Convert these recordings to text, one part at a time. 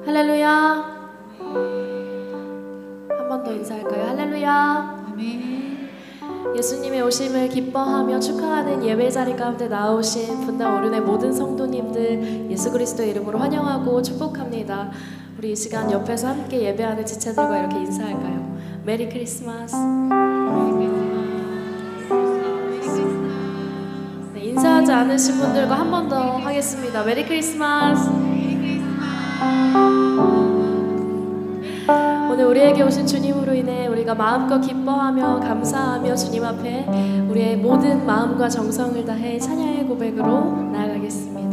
할렐루야. 한 번 더 인사할까요? 할렐루야. 아멘. 예수님의 오심을 기뻐하며 축하하는 예배 자리 가운데 나오신 분당 어른의 모든 성도님들 예수 그리스도의 이름으로 환영하고 축복합니다. 우리 이 시간 옆에서 함께 예배하는 지체들과 이렇게 인사할까요? 메리 크리스마스. 네, 인사하지 않으신 분들과 한 번 더 하겠습니다. 메리 크리스마스. 오늘 우리에게 오신 주님으로 인해 우리가 마음껏 기뻐하며 감사하며 주님 앞에 우리의 모든 마음과 정성을 다해 찬양의 고백으로 나아가겠습니다.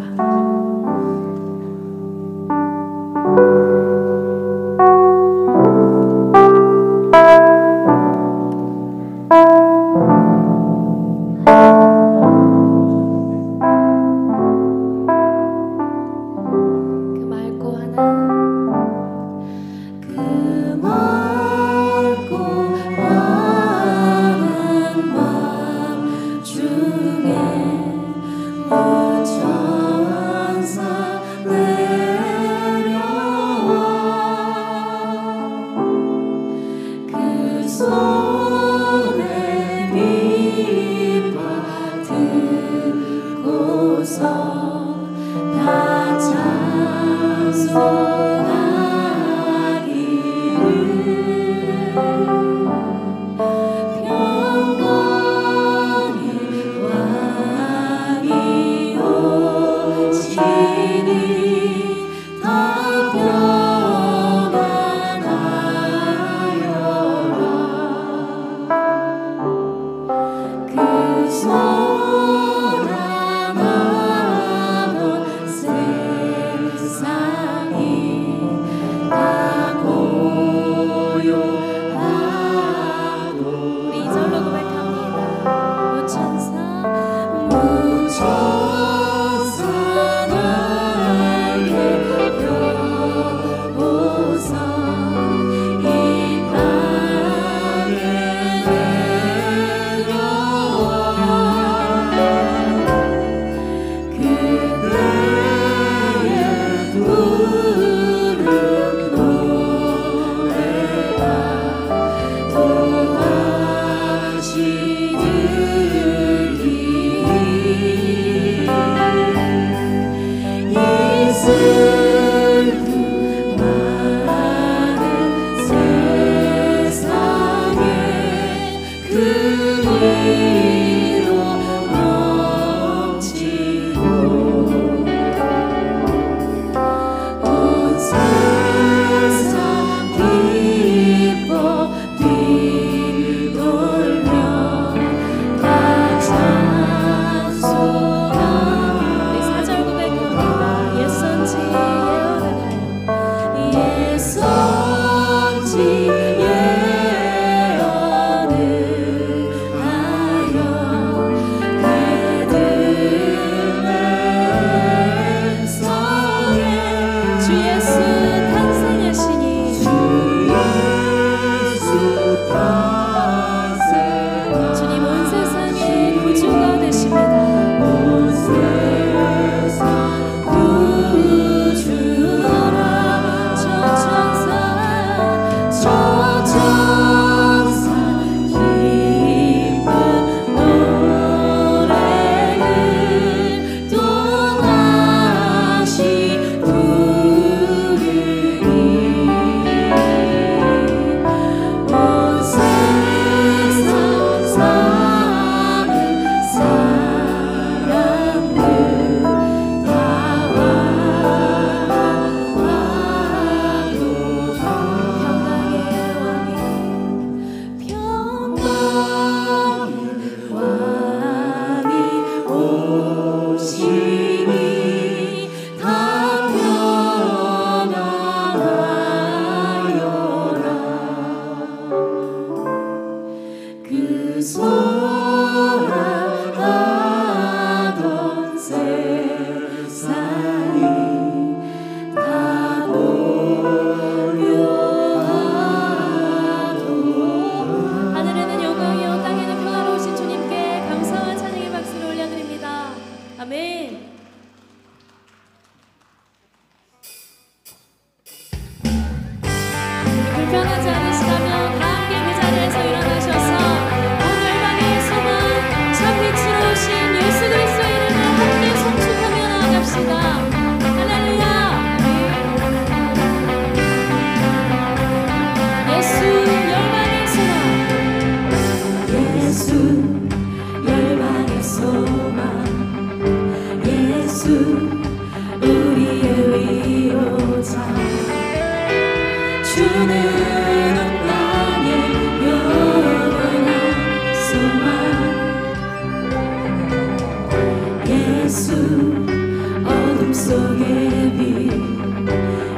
속의 빛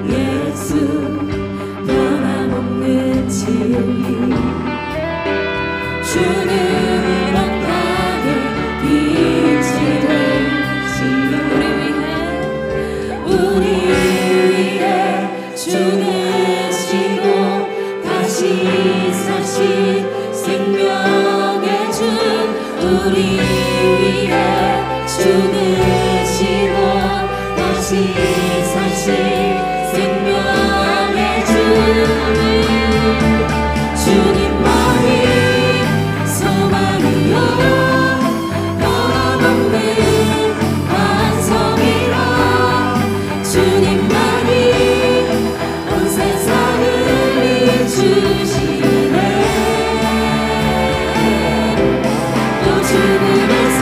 예수 변함없는 진리 주는 땅에 빛이 되시며 우리 위해 죽으시고 다시 사신 생명의 주 우리 위해 죽으시고 다시 사신 생명의 주 주님만이 소망이요 변함없는 반성이라 주님만이 온 세상을 이주시네 또 죽음에서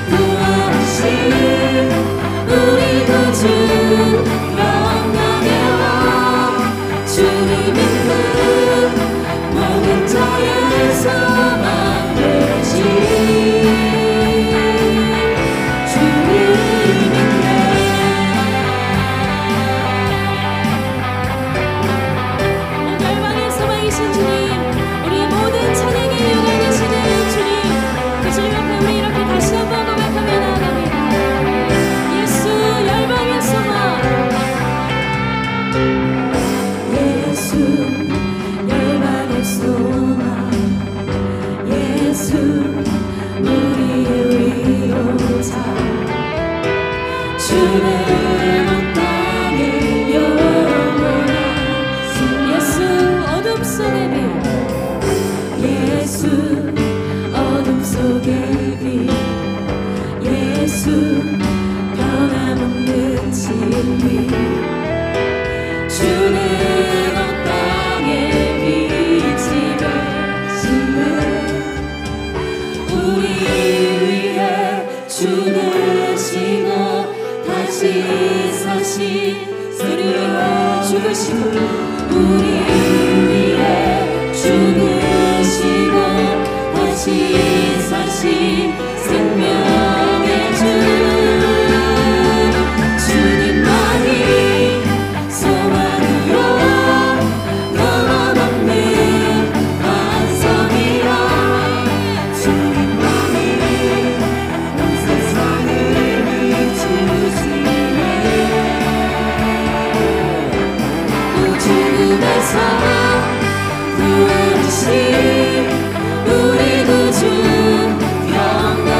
부활하신 우리 구주 영광의 왕 주를 믿는 모든 자의 소망 되시 주를 믿네 열방의 소망이신 주님 우리의 모든 찬양의 이유가 되시는 주님 그 주님 앞에 우리 이렇게 다시 한번 고백하며 나아갑니다 예수 열방의 소망 예수 열방의 소망 예수 우리의 위로자 주는 온 땅에 영원한 예수 어둠 속의 빛 예수 어둠 속의 빛 예수 변함없는 진리 주는 온 땅에 빛이 되시네 우리 위해 죽으시고 다시 사신 우리 위해 죽으시고 우리 위해 죽으시고 다시 사신 생명의 주 주님만이 소망이요 변함없는 반성이라 주님만이 온 세상을 이주시네 또 죽음에서 부활하신 우리 구주 영광의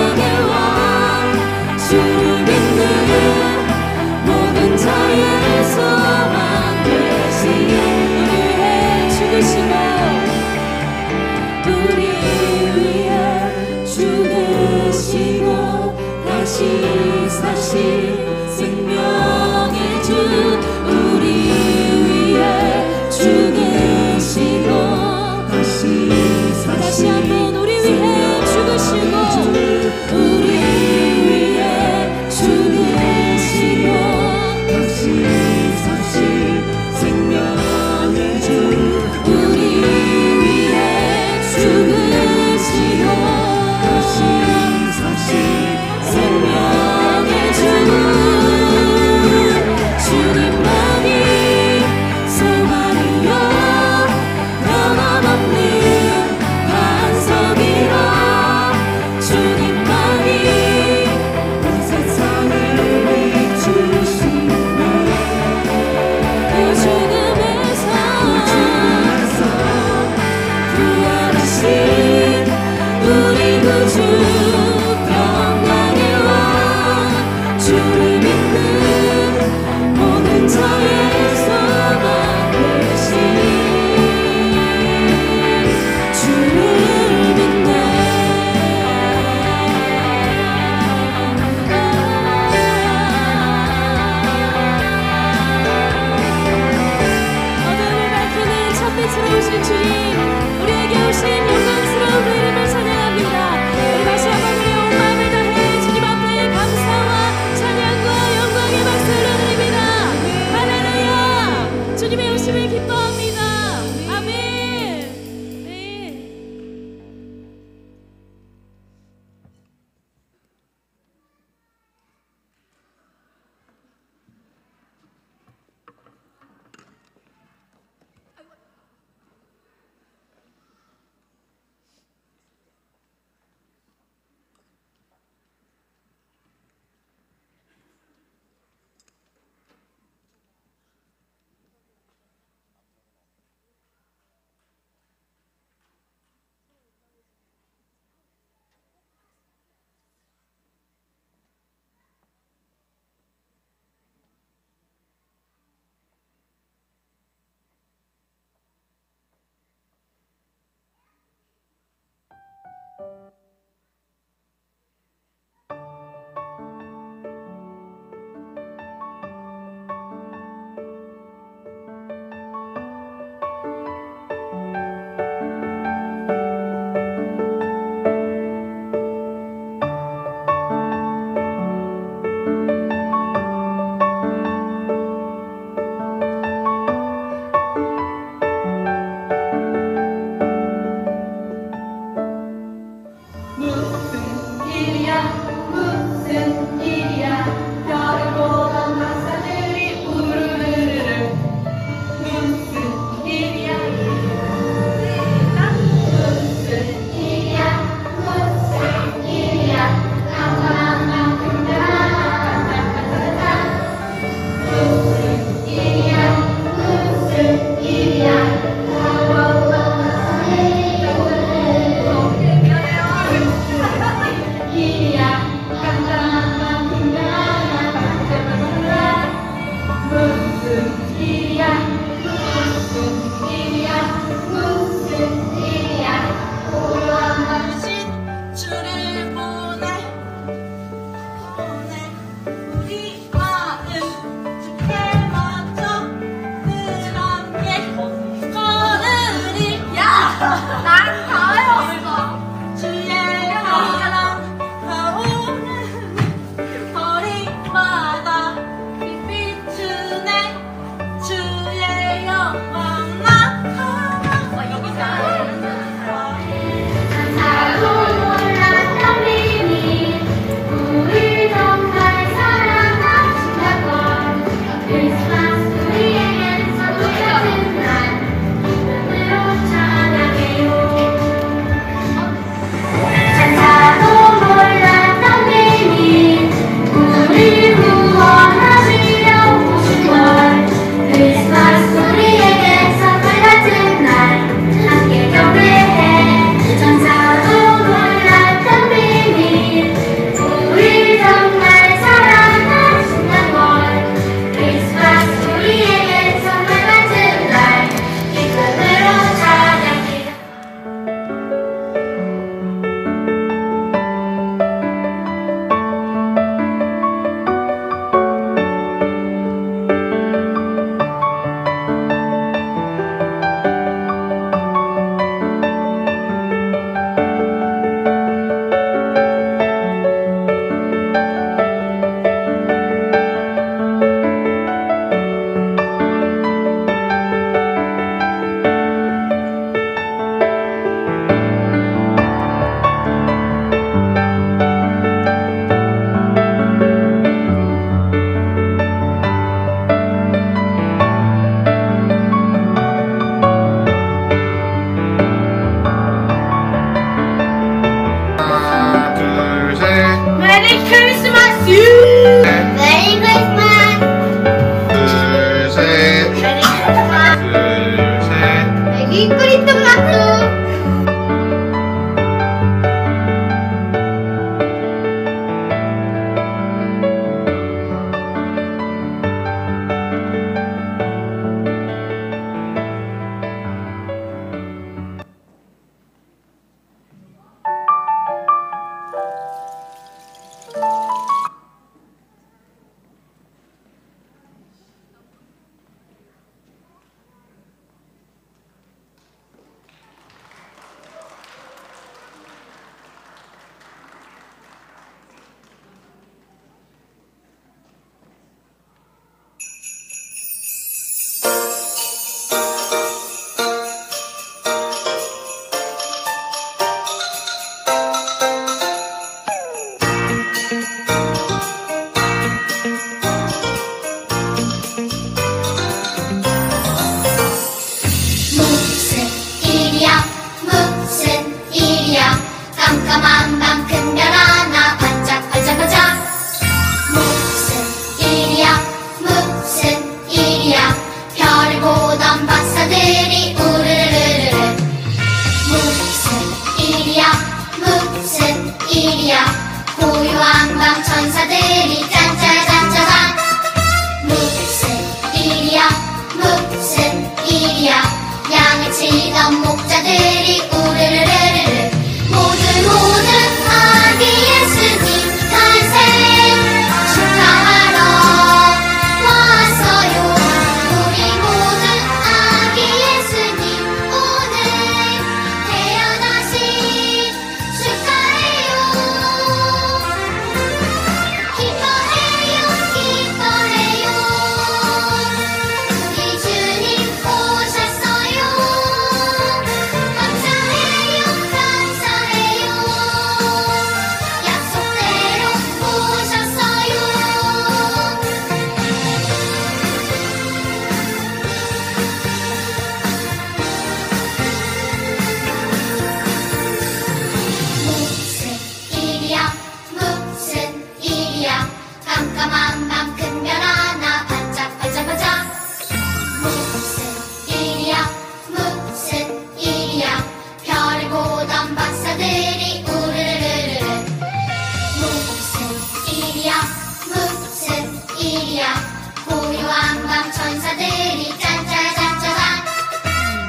왕방 천사들이 짠짜잔짜잔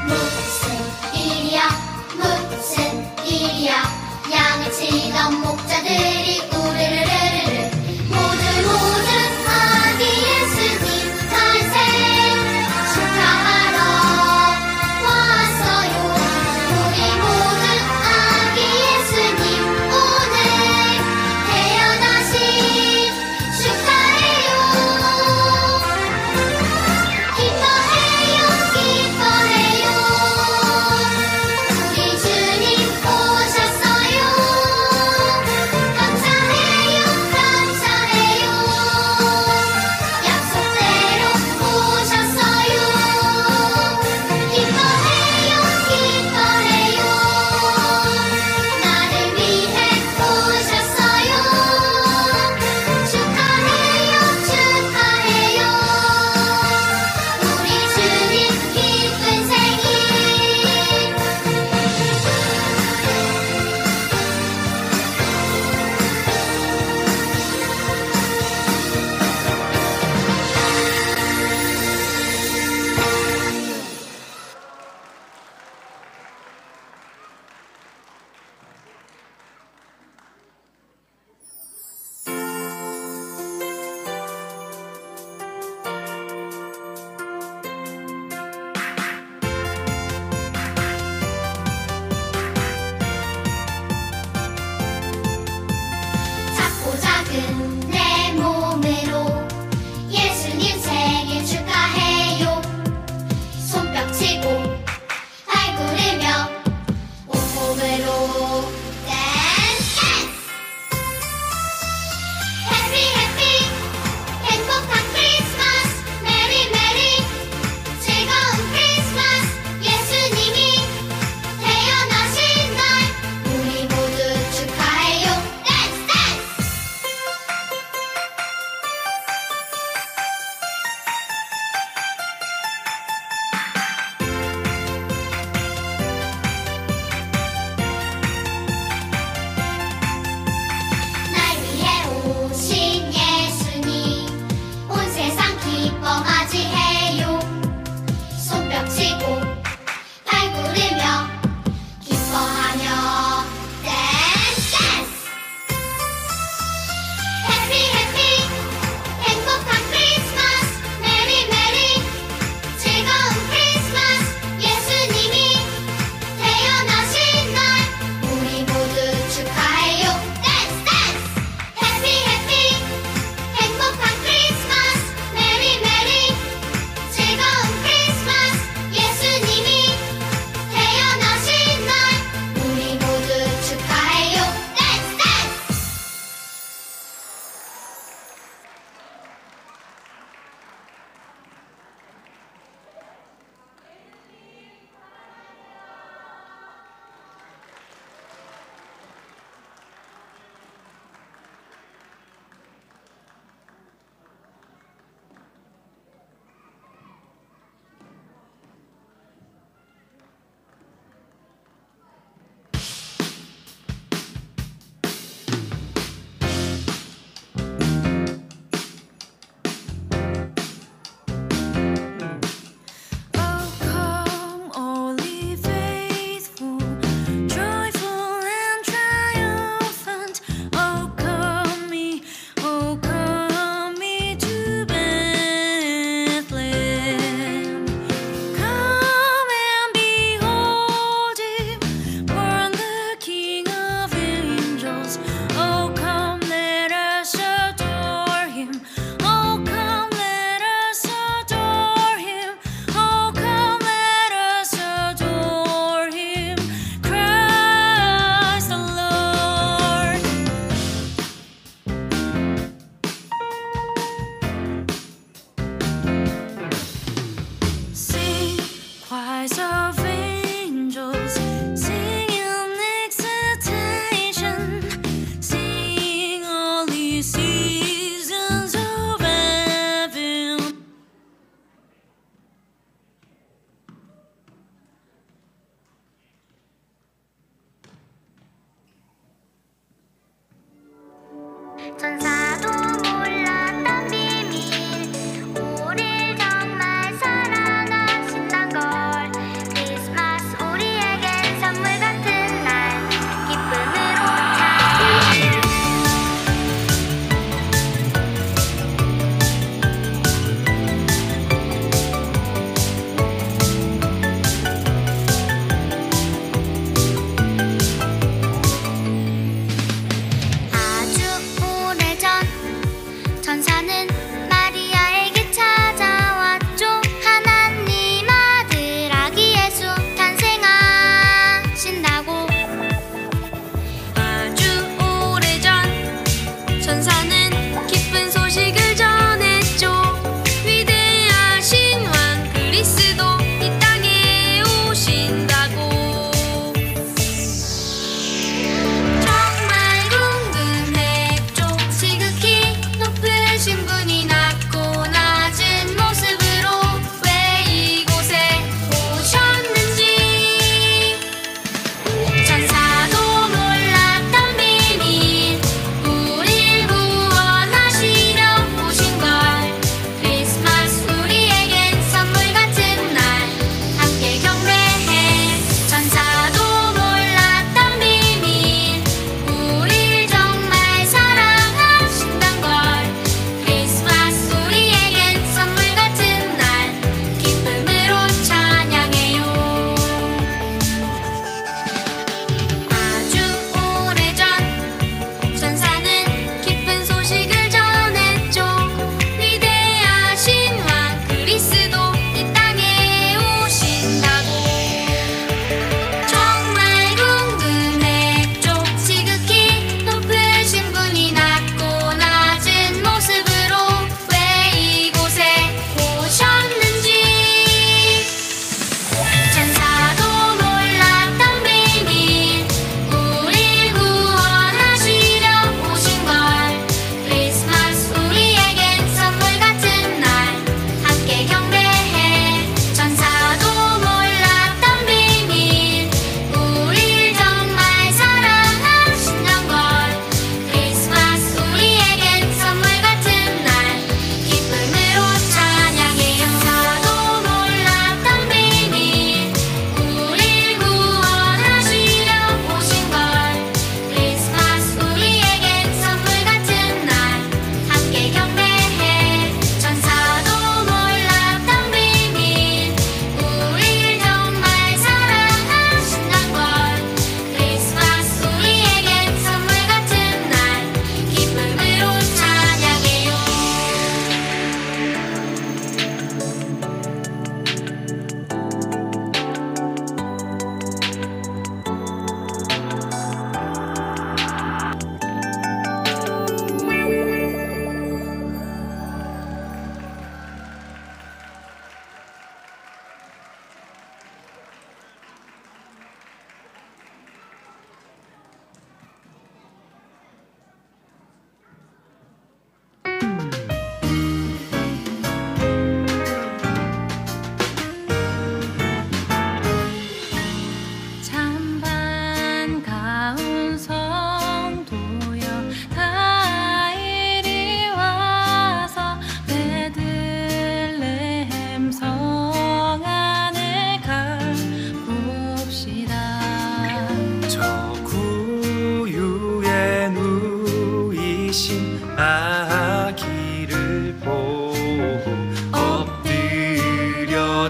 무슨 일이야 무슨 일이야 양을 치던 목자들이 우르르르르르 모두 아기 예수님 탄생 축하하러 왔어요. 우리 모두 아기 예수님 오늘 태어나신 축하해요. 기뻐해요 기뻐해요 우리 주님 오셨어요. 감사해요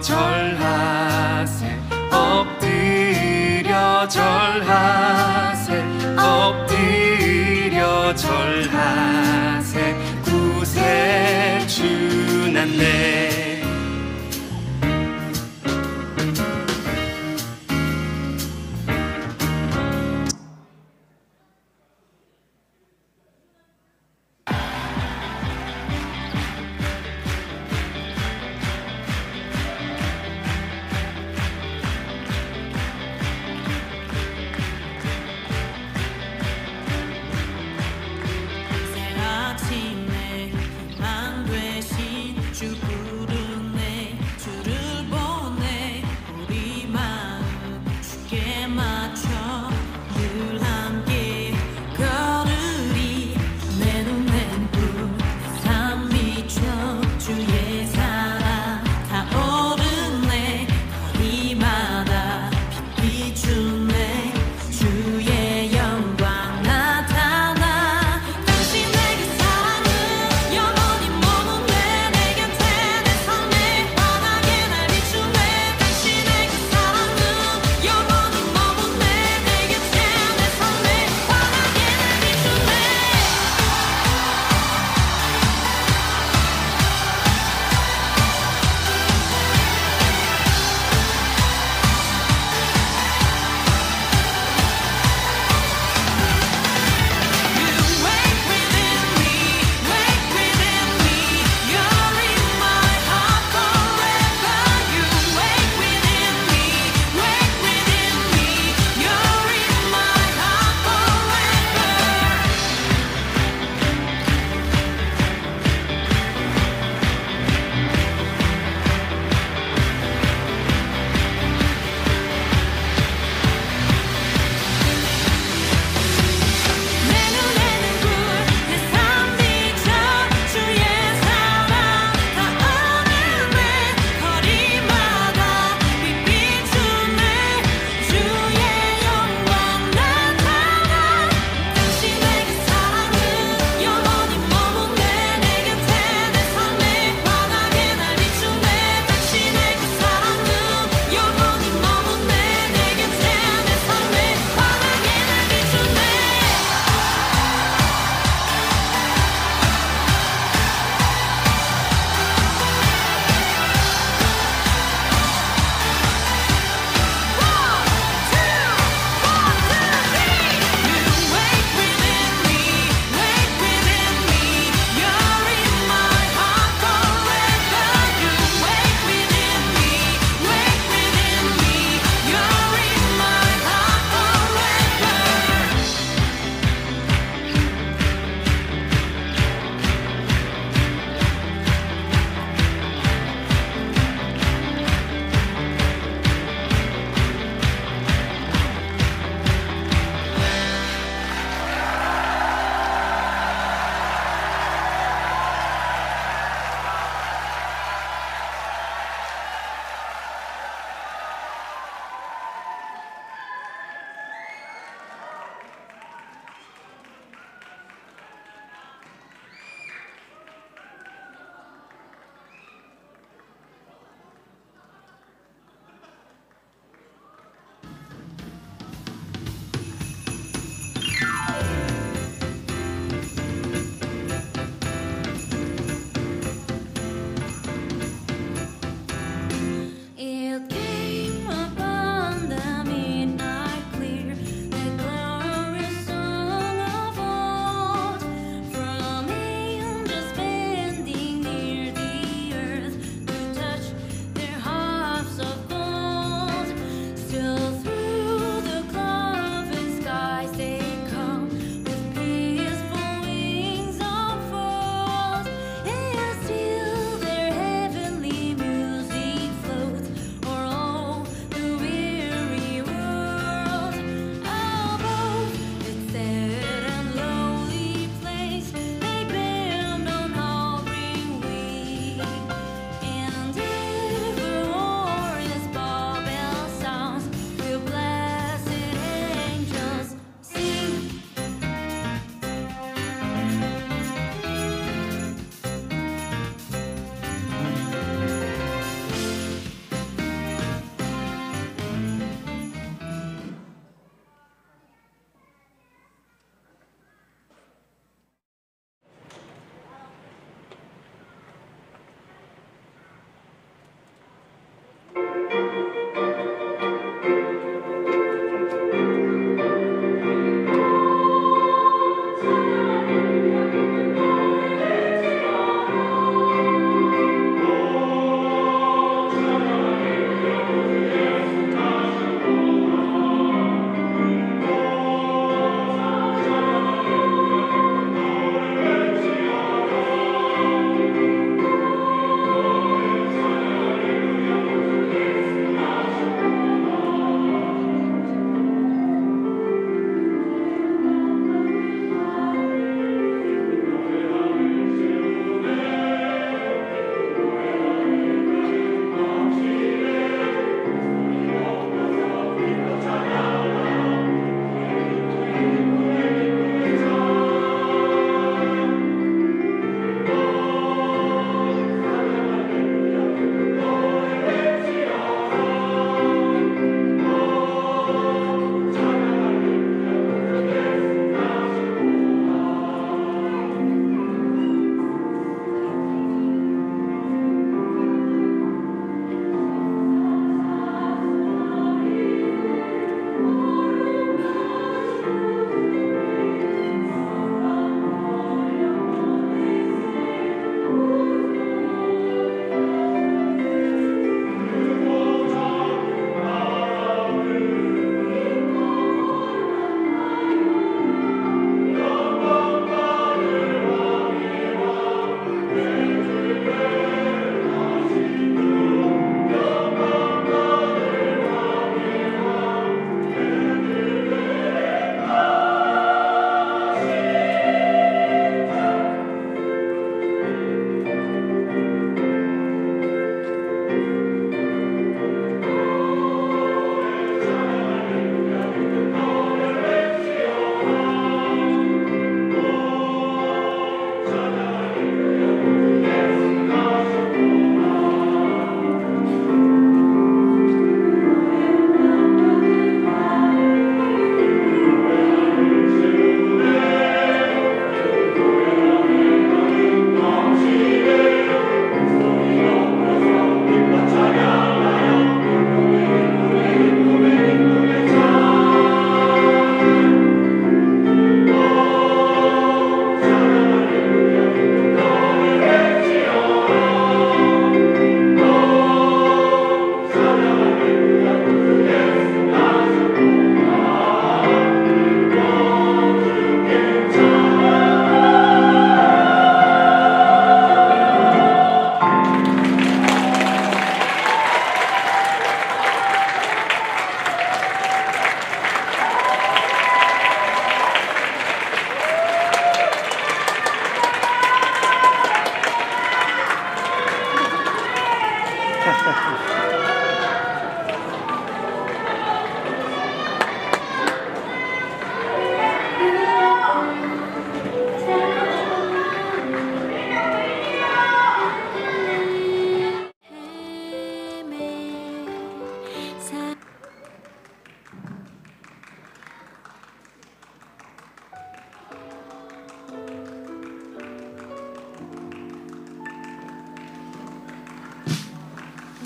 절하세 엎드려 절하세 엎드려 절하세 구세주 났네 새 아침에 희망 되신 주 부르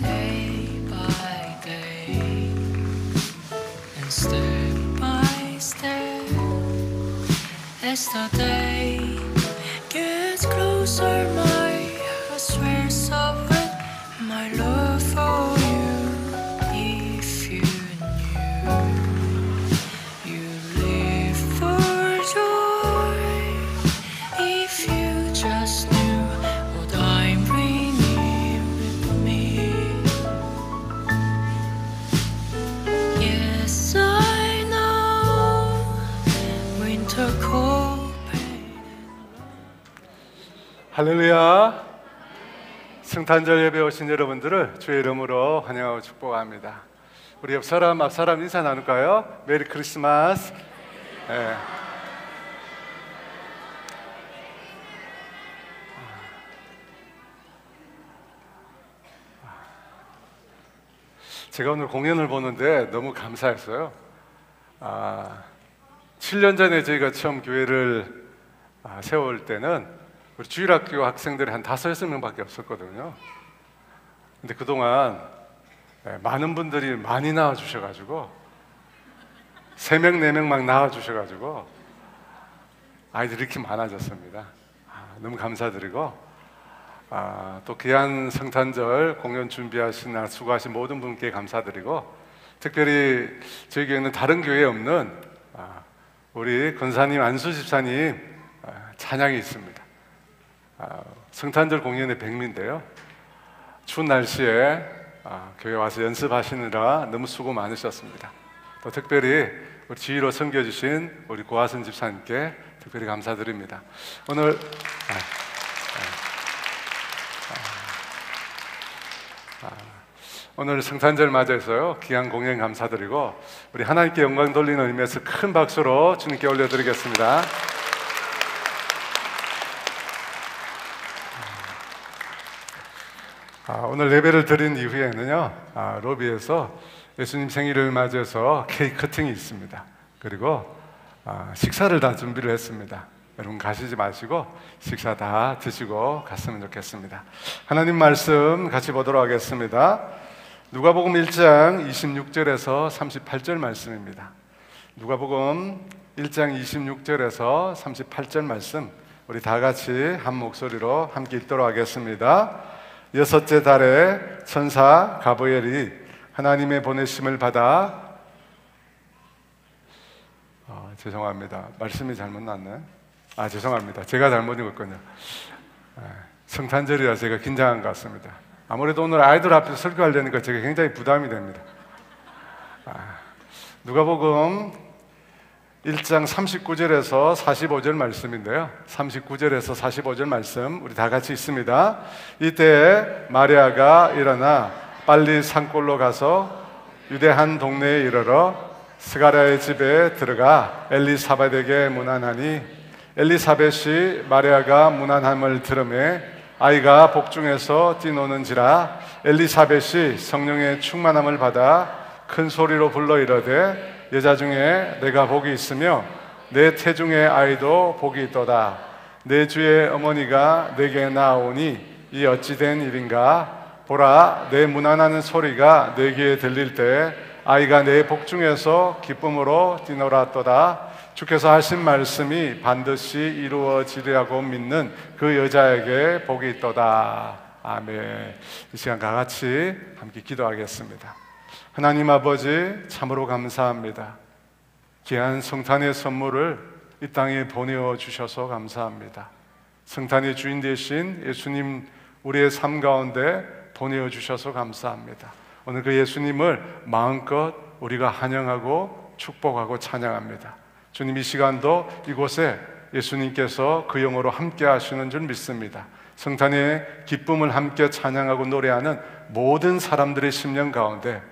Day by day and step by step, as the day gets closer, my heart swears of it, my love for you. If you knew, you live for joy. If you just knew what I'm bringing with me. Yes, I know winter cold pain. 할렐루야. 성탄절 예배 오신 여러분들을 주의 이름으로 환영하고 축복합니다. 우리 옆 사람 앞 사람 인사 나눌까요? 메리 크리스마스. 네. 제가 오늘 공연을 보는데 너무 감사했어요. 7년 전에 저희가 처음 교회를 세울 때는 우리 주일학교 학생들이 한 5-6명밖에 없었거든요. 근데 그동안 많은 분들이 많이 나와주셔가지고 3명, 4명 막 나와주셔가지고 아이들이 이렇게 많아졌습니다. 너무 감사드리고 또 귀한 성탄절 공연 준비하시나 수고하신 모든 분께 감사드리고, 특별히 저희 교회는 다른 교회에 없는 우리 권사님, 안수 집사님 찬양이 있습니다. 성탄절 공연의 백미인데요, 추운 날씨에 교회 와서 연습하시느라 너무 수고 많으셨습니다. 또 특별히 우리 지휘로 섬겨주신 우리 고하선 집사님께 특별히 감사드립니다. 오늘 성탄절 맞이해서요 귀한 공연 감사드리고, 우리 하나님께 영광 돌리는 의미에서 큰 박수로 주님께 올려드리겠습니다. 오늘 예배를 드린 이후에는요 로비에서 예수님 생일을 맞이해서 케이크 커팅이 있습니다. 그리고 식사를 다 준비를 했습니다. 여러분 가시지 마시고 식사 다 드시고 갔으면 좋겠습니다. 하나님 말씀 같이 보도록 하겠습니다. 누가복음 1장 26절에서 38절 말씀입니다. 누가복음 1장 26절에서 38절 말씀, 우리 다 같이 한 목소리로 함께 읽도록 하겠습니다. 6째 달에 천사 가브리엘이 하나님의 보내심을 받아 죄송합니다. 말씀이 잘못 났네. 죄송합니다. 제가 잘못 읽었군요. 성탄절이라 제가 긴장한 것 같습니다. 아무래도 오늘 아이들 앞에서 설교하려니까 제가 굉장히 부담이 됩니다. 누가복음 1장 39절에서 45절 말씀인데요, 39절에서 45절 말씀 우리 다 같이 있습니다. 이때 마리아가 일어나 빨리 산골로 가서 유대 한 동네에 이르러 스가랴의 집에 들어가 엘리사벳에게 문안하니, 엘리사벳이 마리아가 문안함을 들으매 아이가 복중에서 뛰노는지라, 엘리사벳이 성령의 충만함을 받아 큰 소리로 불러 이르되 여자 중에 내가 복이 있으며 내 태중의 아이도 복이 있도다. 내 주의 어머니가 내게 나오니 이 어찌 된 일인가? 보라, 내 문안하는 소리가 내 귀에 들릴 때 아이가 내 복중에서 기쁨으로 뛰놀았도다. 주께서 하신 말씀이 반드시 이루어지리라고 믿는 그 여자에게 복이 있도다. 아멘. 이 시간 다 같이 함께 기도하겠습니다. 하나님 아버지, 참으로 감사합니다. 귀한 성탄의 선물을 이 땅에 보내어 주셔서 감사합니다. 성탄의 주인 되신 예수님 우리의 삶 가운데 보내어 주셔서 감사합니다. 오늘 그 예수님을 마음껏 우리가 환영하고 축복하고 찬양합니다. 주님, 이 시간도 이곳에 예수님께서 그 영으로 함께 하시는 줄 믿습니다. 성탄의 기쁨을 함께 찬양하고 노래하는 모든 사람들의 심령 가운데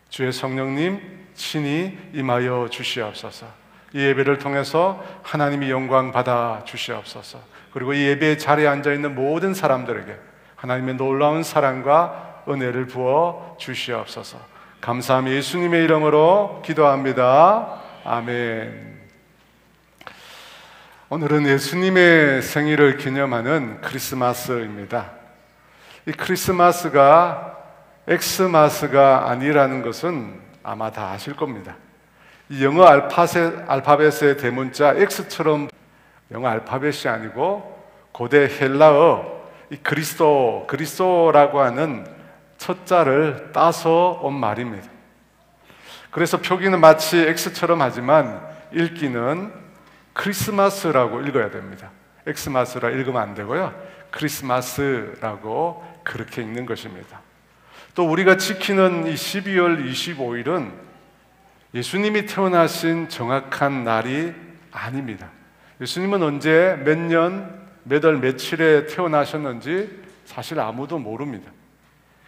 주의 성령님 친히 임하여 주시옵소서. 이 예배를 통해서 하나님이 영광 받아 주시옵소서. 그리고 이 예배의 자리에 앉아있는 모든 사람들에게 하나님의 놀라운 사랑과 은혜를 부어 주시옵소서. 감사함이 예수님의 이름으로 기도합니다. 아멘. 오늘은 예수님의 생일을 기념하는 크리스마스입니다. 이 크리스마스가 엑스마스가 아니라는 것은 아마 다 아실 겁니다. 이 영어 알파벳의 대문자 X처럼 영어 알파벳이 아니고 고대 헬라어 이 그리스도라고 하는 첫자를 따서 온 말입니다. 그래서 표기는 마치 X처럼 하지만 읽기는 크리스마스라고 읽어야 됩니다. 엑스마스라 읽으면 안 되고요. 크리스마스라고 그렇게 읽는 것입니다. 또 우리가 지키는 이 12월 25일은 예수님이 태어나신 정확한 날이 아닙니다. 예수님은 언제 몇 년, 몇 월, 며칠에 태어나셨는지 사실 아무도 모릅니다.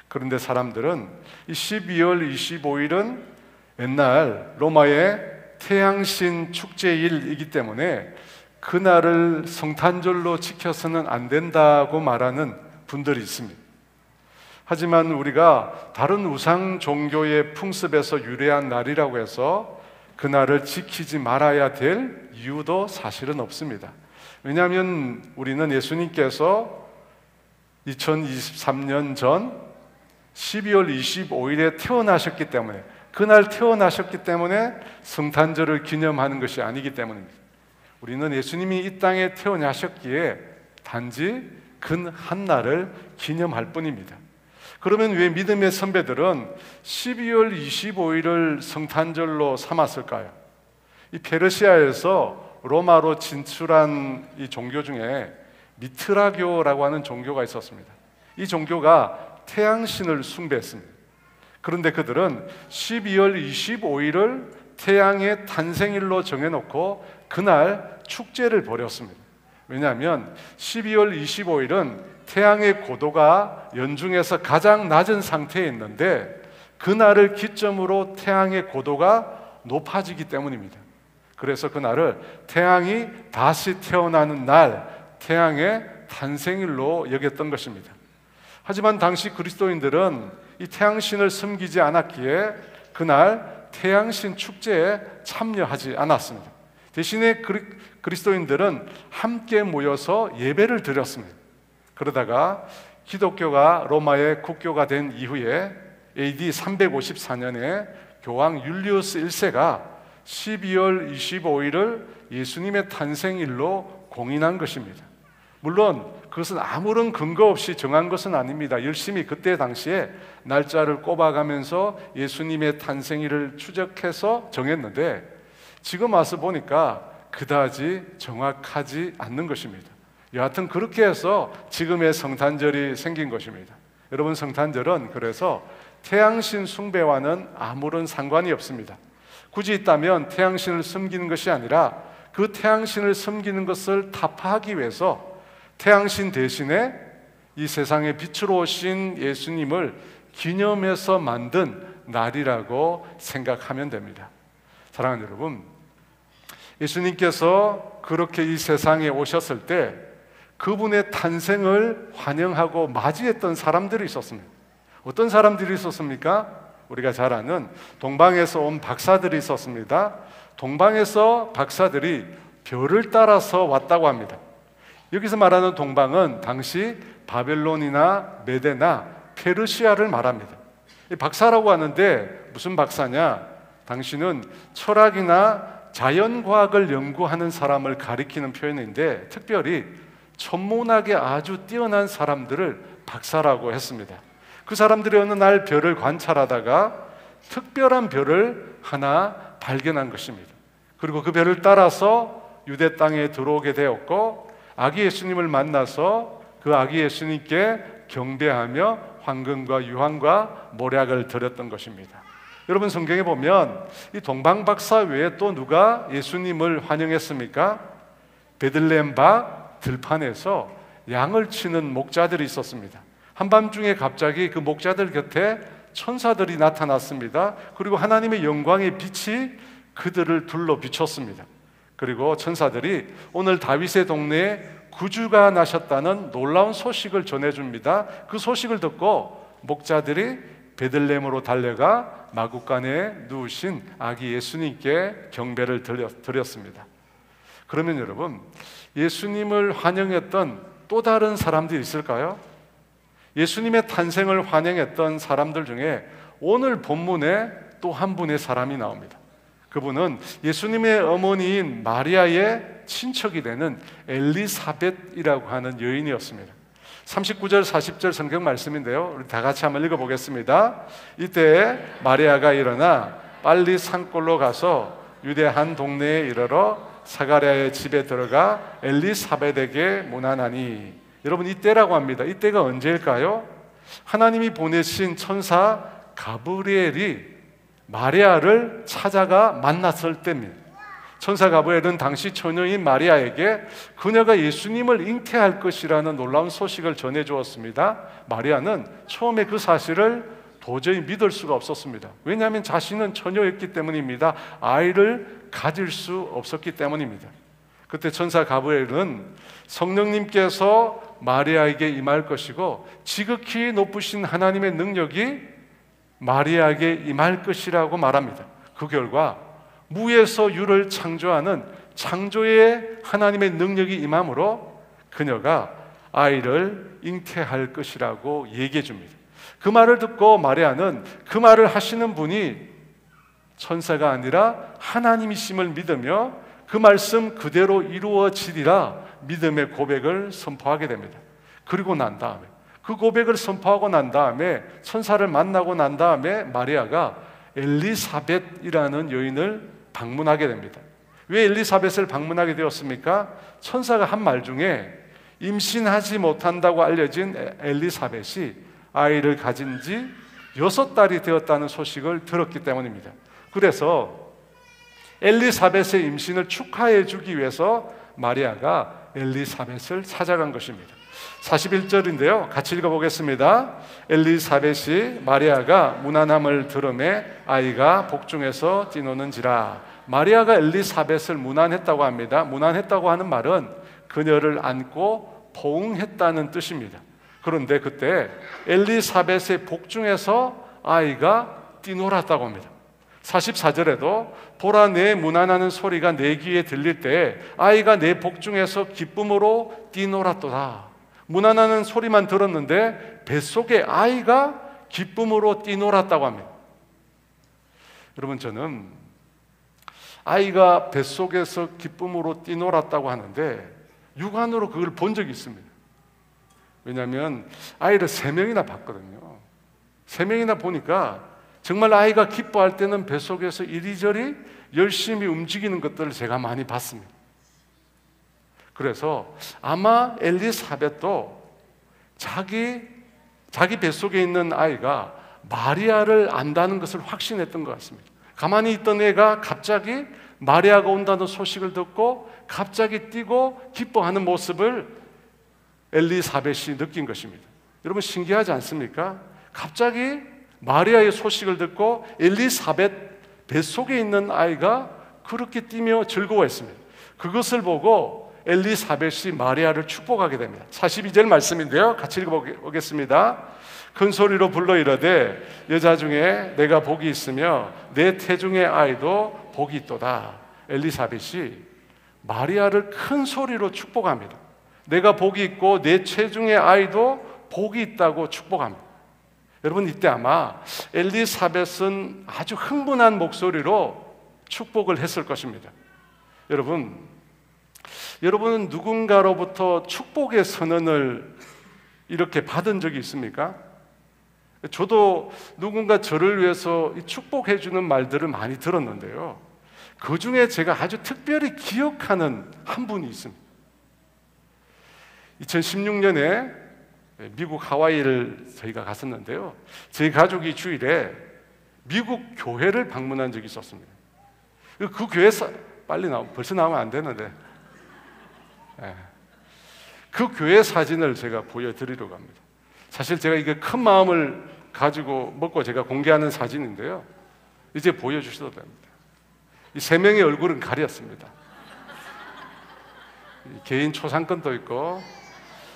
그런데 사람들은 이 12월 25일은 옛날 로마의 태양신 축제일이기 때문에 그날을 성탄절로 지켜서는 안 된다고 말하는 분들이 있습니다. 하지만 우리가 다른 우상 종교의 풍습에서 유래한 날이라고 해서 그날을 지키지 말아야 될 이유도 사실은 없습니다. 왜냐하면 우리는 예수님께서 2023년 전 12월 25일에 태어나셨기 때문에 그날 태어나셨기 때문에 성탄절을 기념하는 것이 아니기 때문입니다. 우리는 예수님이 이 땅에 태어나셨기에 단지 그 한날을 기념할 뿐입니다. 그러면 왜 믿음의 선배들은 12월 25일을 성탄절로 삼았을까요? 이 페르시아에서 로마로 진출한 이 종교 중에 미트라교라고 하는 종교가 있었습니다. 이 종교가 태양신을 숭배했습니다. 그런데 그들은 12월 25일을 태양의 탄생일로 정해놓고 그날 축제를 벌였습니다. 왜냐하면 12월 25일은 태양의 고도가 연중에서 가장 낮은 상태에 있는데 그날을 기점으로 태양의 고도가 높아지기 때문입니다. 그래서 그날을 태양이 다시 태어나는 날, 태양의 탄생일로 여겼던 것입니다. 하지만 당시 그리스도인들은 이 태양신을 섬기지 않았기에 그날 태양신 축제에 참여하지 않았습니다. 대신에 그리스도인들은 함께 모여서 예배를 드렸습니다. 그러다가 기독교가 로마의 국교가 된 이후에 AD 354년에 교황 율리우스 1세가 12월 25일을 예수님의 탄생일로 공인한 것입니다. 물론 그것은 아무런 근거 없이 정한 것은 아닙니다. 열심히 그때 당시에 날짜를 꼽아가면서 예수님의 탄생일을 추적해서 정했는데 지금 와서 보니까 그다지 정확하지 않는 것입니다. 여하튼 그렇게 해서 지금의 성탄절이 생긴 것입니다. 여러분, 성탄절은 그래서 태양신 숭배와는 아무런 상관이 없습니다. 굳이 있다면 태양신을 섬기는 것이 아니라 그 태양신을 섬기는 것을 타파하기 위해서 태양신 대신에 이 세상의 빛으로 오신 예수님을 기념해서 만든 날이라고 생각하면 됩니다. 사랑하는 여러분, 예수님께서 그렇게 이 세상에 오셨을 때 그분의 탄생을 환영하고 맞이했던 사람들이 있었습니다. 어떤 사람들이 있었습니까? 우리가 잘 아는 동방에서 온 박사들이 있었습니다. 동방에서 박사들이 별을 따라서 왔다고 합니다. 여기서 말하는 동방은 당시 바벨론이나 메데나 페르시아를 말합니다. 박사라고 하는데 무슨 박사냐? 당시는 철학이나 자연과학을 연구하는 사람을 가리키는 표현인데 특별히 천문학에 아주 뛰어난 사람들을 박사라고 했습니다. 그 사람들이 어느 날 별을 관찰하다가 특별한 별을 하나 발견한 것입니다. 그리고 그 별을 따라서 유대 땅에 들어오게 되었고 아기 예수님을 만나서 그 아기 예수님께 경배하며 황금과 유황과 모략을 드렸던 것입니다. 여러분, 성경에 보면 이 동방박사 외에 또 누가 예수님을 환영했습니까? 베들레헴 밖 들판에서 양을 치는 목자들이 있었습니다. 한밤중에 갑자기 그 목자들 곁에 천사들이 나타났습니다. 그리고 하나님의 영광의 빛이 그들을 둘러 비췄습니다. 그리고 천사들이 오늘 다윗의 동네에 구주가 나셨다는 놀라운 소식을 전해줍니다. 그 소식을 듣고 목자들이 베들레헴으로 달려가 마구간에 누우신 아기 예수님께 경배를 드렸습니다. 그러면 여러분, 예수님을 환영했던 또 다른 사람들이 있을까요? 예수님의 탄생을 환영했던 사람들 중에 오늘 본문에 또 한 분의 사람이 나옵니다. 그분은 예수님의 어머니인 마리아의 친척이 되는 엘리사벳이라고 하는 여인이었습니다. 39절 40절 성경 말씀인데요, 우리 다 같이 한번 읽어보겠습니다. 이때 마리아가 일어나 빨리 산골로 가서 유대 한 동네에 이르러 사가랴의 집에 들어가 엘리사벳에게 문안하니. 여러분, 이때라고 합니다. 이때가 언제일까요? 하나님이 보내신 천사 가브리엘이 마리아를 찾아가 만났을 때입니다. 천사 가브리엘은 당시 처녀인 마리아에게 그녀가 예수님을 잉태할 것이라는 놀라운 소식을 전해주었습니다. 마리아는 처음에 그 사실을 도저히 믿을 수가 없었습니다. 왜냐하면 자신은 처녀였기 때문입니다. 아이를 가질 수 없었기 때문입니다. 그때 천사 가브리엘은 성령님께서 마리아에게 임할 것이고 지극히 높으신 하나님의 능력이 마리아에게 임할 것이라고 말합니다. 그 결과 무에서 유를 창조하는 창조의 하나님의 능력이 임함으로 그녀가 아이를 잉태할 것이라고 얘기해 줍니다. 그 말을 듣고 마리아는 그 말을 하시는 분이 천사가 아니라 하나님이심을 믿으며 그 말씀 그대로 이루어지리라 믿음의 고백을 선포하게 됩니다. 그리고 난 다음에 그 고백을 선포하고 난 다음에 천사를 만나고 난 다음에 마리아가 엘리사벳이라는 여인을 방문하게 됩니다. 왜 엘리사벳을 방문하게 되었습니까? 천사가 한 말 중에 임신하지 못한다고 알려진 엘리사벳이 아이를 가진 지 6달이 되었다는 소식을 들었기 때문입니다. 그래서 엘리사벳의 임신을 축하해 주기 위해서 마리아가 엘리사벳을 찾아간 것입니다. 41절인데요, 같이 읽어보겠습니다. 엘리사벳이 마리아가 문안함을 들음에 아이가 복중에서 뛰노는지라. 마리아가 엘리사벳을 문안했다고 합니다. 문안했다고 하는 말은 그녀를 안고 포옹했다는 뜻입니다. 그런데 그때 엘리사벳의 복중에서 아이가 뛰놀았다고 합니다. 44절에도 보라, 내 문안하는 소리가 내 귀에 들릴 때 아이가 내 복중에서 기쁨으로 뛰놀았도다. 문안하는 소리만 들었는데 뱃속에 아이가 기쁨으로 뛰놀았다고 합니다. 여러분, 저는 아이가 뱃속에서 기쁨으로 뛰놀았다고 하는데 육안으로 그걸 본 적이 있습니다. 왜냐하면 아이를 3명이나 봤거든요. 3명이나 보니까 정말 아이가 기뻐할 때는 뱃속에서 이리저리 열심히 움직이는 것들을 제가 많이 봤습니다. 그래서 아마 엘리사벳도 자기 뱃속에 있는 아이가 마리아를 안다는 것을 확신했던 것 같습니다. 가만히 있던 애가 갑자기 마리아가 온다는 소식을 듣고 갑자기 뛰고 기뻐하는 모습을 엘리사벳이 느낀 것입니다. 여러분, 신기하지 않습니까? 갑자기 마리아의 소식을 듣고 엘리사벳 뱃속에 있는 아이가 그렇게 뛰며 즐거워했습니다. 그것을 보고 엘리사벳이 마리아를 축복하게 됩니다. 42절 말씀인데요, 같이 읽어보겠습니다. 큰 소리로 불러 이르되 여자 중에 내가 복이 있으며 내 태중의 아이도 복이 있도다. 엘리사벳이 마리아를 큰 소리로 축복합니다. 내가 복이 있고 내 체중의 아이도 복이 있다고 축복합니다. 여러분, 이때 아마 엘리사벳은 아주 흥분한 목소리로 축복을 했을 것입니다. 여러분은 누군가로부터 축복의 선언을 이렇게 받은 적이 있습니까? 저도 누군가 저를 위해서 축복해 주는 말들을 많이 들었는데요, 그 중에 제가 아주 특별히 기억하는 한 분이 있습니다. 2016년에 미국 하와이를 저희가 갔었는데요, 저희 가족이 주일에 미국 교회를 방문한 적이 있었습니다. 그 교회에서 벌써 나오면 안 되는데, 그 교회 사진을 제가 보여드리려고 합니다. 사실 제가 이게 큰 마음을 가지고 먹고 제가 공개하는 사진인데요, 이제 보여주셔도 됩니다. 이 세 명의 얼굴은 가렸습니다. 개인 초상권도 있고,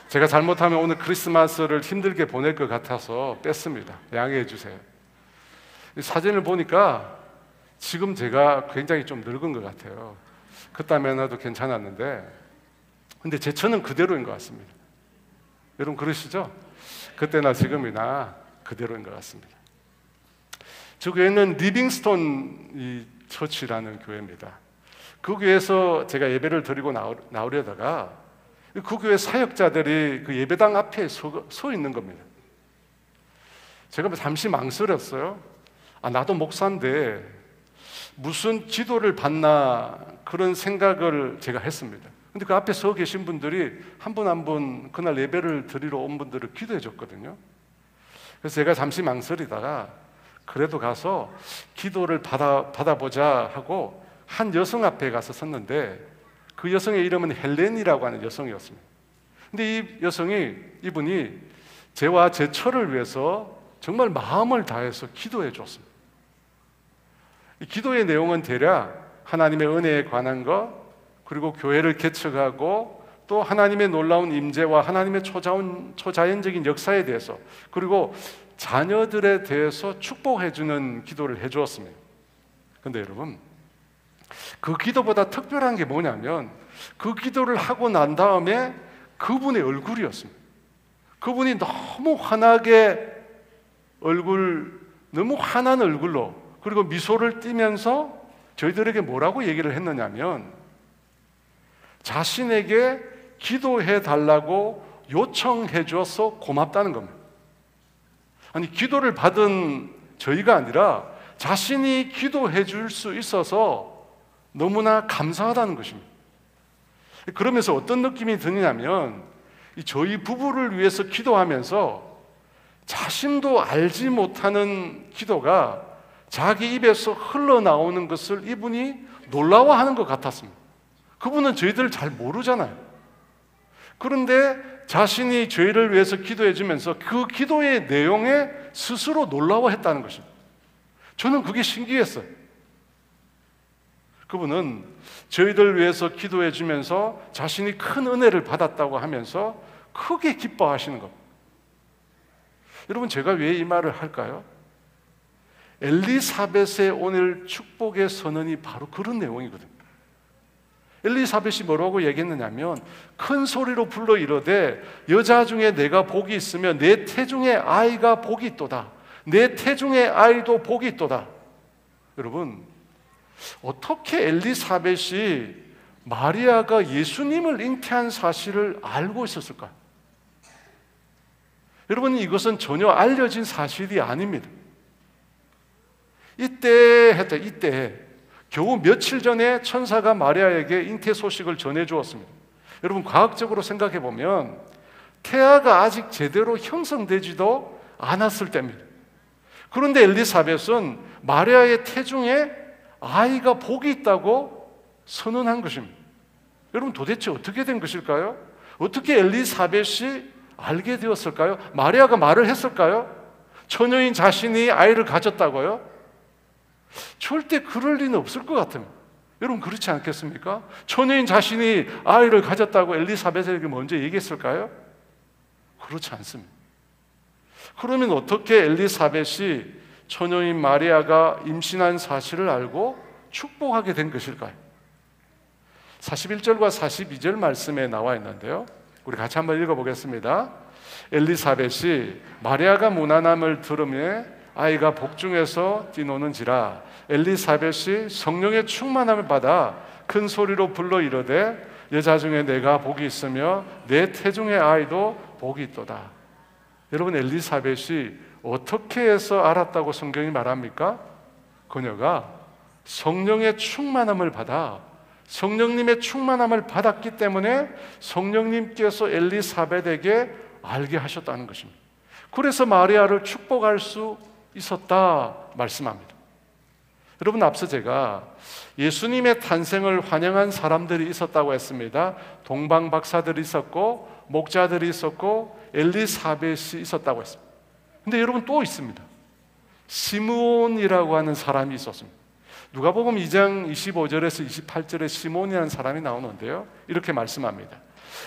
제가 잘못하면 오늘 크리스마스를 힘들게 보낼 것 같아서 뺐습니다. 양해해 주세요. 이 사진을 보니까 지금 제가 굉장히 좀 늙은 것 같아요. 그따면 해도 괜찮았는데, 근데 제 처는 그대로인 것 같습니다. 여러분 그러시죠? 그때나 지금이나 그대로인 것 같습니다. 저 교회는 리빙스톤 이 처치라는 교회입니다. 그 교회에서 제가 예배를 드리고 나오려다가 그 교회 사역자들이 그 예배당 앞에 서 있는 겁니다. 제가 잠시 망설였어요. 나도 목사인데 무슨 기도를 받나 그런 생각을 제가 했습니다. 근데 그 앞에 서 계신 분들이 한 분 한 분 그날 예배를 드리러 온 분들을 기도해 줬거든요. 그래서 제가 잠시 망설이다가 그래도 가서 기도를 받아보자 하고 한 여성 앞에 가서 섰는데, 그 여성의 이름은 헬렌이라고 하는 여성이었습니다. 근데 이분이 저와 제 처를 위해서 정말 마음을 다해서 기도해 줬습니다. 이 기도의 내용은 대략 하나님의 은혜에 관한 것, 그리고 교회를 개척하고 또 하나님의 놀라운 임재와 하나님의 초자연적인 역사에 대해서, 그리고 자녀들에 대해서 축복해 주는 기도를 해 주었습니다. 그런데 여러분, 그 기도보다 특별한 게 뭐냐면 그 기도를 하고 난 다음에 그분의 얼굴이었습니다. 그분이 너무 너무 환한 얼굴로, 그리고 미소를 띠면서 저희들에게 뭐라고 얘기를 했느냐면 자신에게 기도해 달라고 요청해 줘서 고맙다는 겁니다. 아니, 기도를 받은 저희가 아니라 자신이 기도해 줄 수 있어서 너무나 감사하다는 것입니다. 그러면서 어떤 느낌이 드냐면 저희 부부를 위해서 기도하면서 자신도 알지 못하는 기도가 자기 입에서 흘러나오는 것을 이분이 놀라워하는 것 같았습니다. 그분은 저희들을 잘 모르잖아요. 그런데 자신이 저희를 위해서 기도해 주면서 그 기도의 내용에 스스로 놀라워했다는 것입니다. 저는 그게 신기했어요. 그분은 저희들 위해서 기도해 주면서 자신이 큰 은혜를 받았다고 하면서 크게 기뻐하시는 겁니다. 여러분, 제가 왜 이 말을 할까요? 엘리사벳의 오늘 축복의 선언이 바로 그런 내용이거든요. 엘리사벳이 뭐라고 얘기했느냐면 큰 소리로 불러 이르되 여자 중에 내가 복이 있으며 내 태중에 아이가 복이 있도다. 내 태중에 아이도 복이 있도다. 여러분, 어떻게 엘리사벳이 마리아가 예수님을 잉태한 사실을 알고 있었을까요? 여러분, 이것은 전혀 알려진 사실이 아닙니다. 이때 겨우 며칠 전에 천사가 마리아에게 잉태 소식을 전해 주었습니다. 여러분, 과학적으로 생각해 보면 태아가 아직 제대로 형성되지도 않았을 때입니다. 그런데 엘리사벳은 마리아의 태중에 아이가 복이 있다고 선언한 것입니다. 여러분, 도대체 어떻게 된 것일까요? 어떻게 엘리사벳이 알게 되었을까요? 마리아가 말을 했을까요? 처녀인 자신이 아이를 가졌다고요? 절대 그럴 리는 없을 것 같아요. 여러분, 그렇지 않겠습니까? 처녀인 자신이 아이를 가졌다고 엘리사벳에게 먼저 얘기했을까요? 그렇지 않습니다. 그러면 어떻게 엘리사벳이 처녀인 마리아가 임신한 사실을 알고 축복하게 된 것일까요? 41절과 42절 말씀에 나와 있는데요, 우리 같이 한번 읽어보겠습니다. 엘리사벳이 마리아가 무난함을 들으며 아이가 복중에서 뛰노는지라 엘리사벳이 성령의 충만함을 받아 큰 소리로 불러 이르되 여자 중에 내가 복이 있으며 내 태중의 아이도 복이 있도다. 여러분, 엘리사벳이 어떻게 해서 알았다고 성경이 말합니까? 그녀가 성령의 충만함을 받아 성령님의 충만함을 받았기 때문에 성령님께서 엘리사벳에게 알게 하셨다는 것입니다. 그래서 마리아를 축복할 수 있었다 말씀합니다. 여러분, 앞서 제가 예수님의 탄생을 환영한 사람들이 있었다고 했습니다. 동방 박사들이 있었고 목자들이 있었고 엘리사벳이 있었다고 했습니다. 근데 여러분 또 있습니다. 시므온이라고 하는 사람이 있었습니다. 누가복음 2장 25절에서 28절에 시몬이라는 사람이 나오는데요, 이렇게 말씀합니다.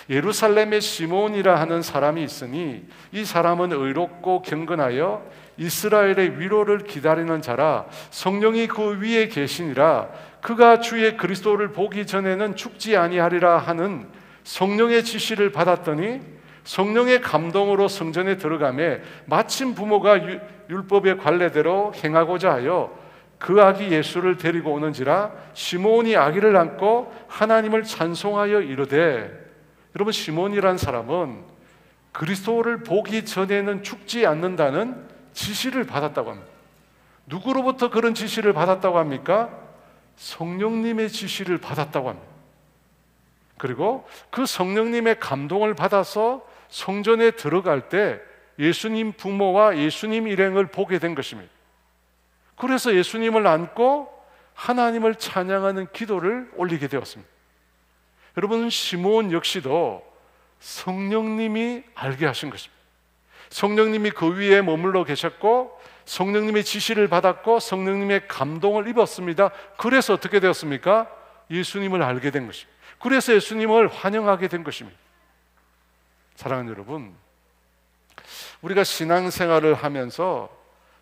예루살렘에 시몬이라 하는 사람이 있으니 이 사람은 의롭고 경건하여 이스라엘의 위로를 기다리는 자라. 성령이 그 위에 계시니라. 그가 주의 그리스도를 보기 전에는 죽지 아니하리라 하는 성령의 지시를 받았더니 성령의 감동으로 성전에 들어가매 마침 부모가 율법의 관례대로 행하고자 하여 그 아기 예수를 데리고 오는지라. 시몬이 아기를 안고 하나님을 찬송하여 이르되, 여러분 시몬이란 사람은 그리스도를 보기 전에는 죽지 않는다는 지시를 받았다고 합니다. 누구로부터 그런 지시를 받았다고 합니까? 성령님의 지시를 받았다고 합니다. 그리고 그 성령님의 감동을 받아서 성전에 들어갈 때 예수님 부모와 예수님 일행을 보게 된 것입니다. 그래서 예수님을 안고 하나님을 찬양하는 기도를 올리게 되었습니다. 여러분 시몬 역시도 성령님이 알게 하신 것입니다. 성령님이 그 위에 머물러 계셨고 성령님의 지시를 받았고 성령님의 감동을 입었습니다. 그래서 어떻게 되었습니까? 예수님을 알게 된 것입니다. 그래서 예수님을 환영하게 된 것입니다. 사랑하는 여러분, 우리가 신앙생활을 하면서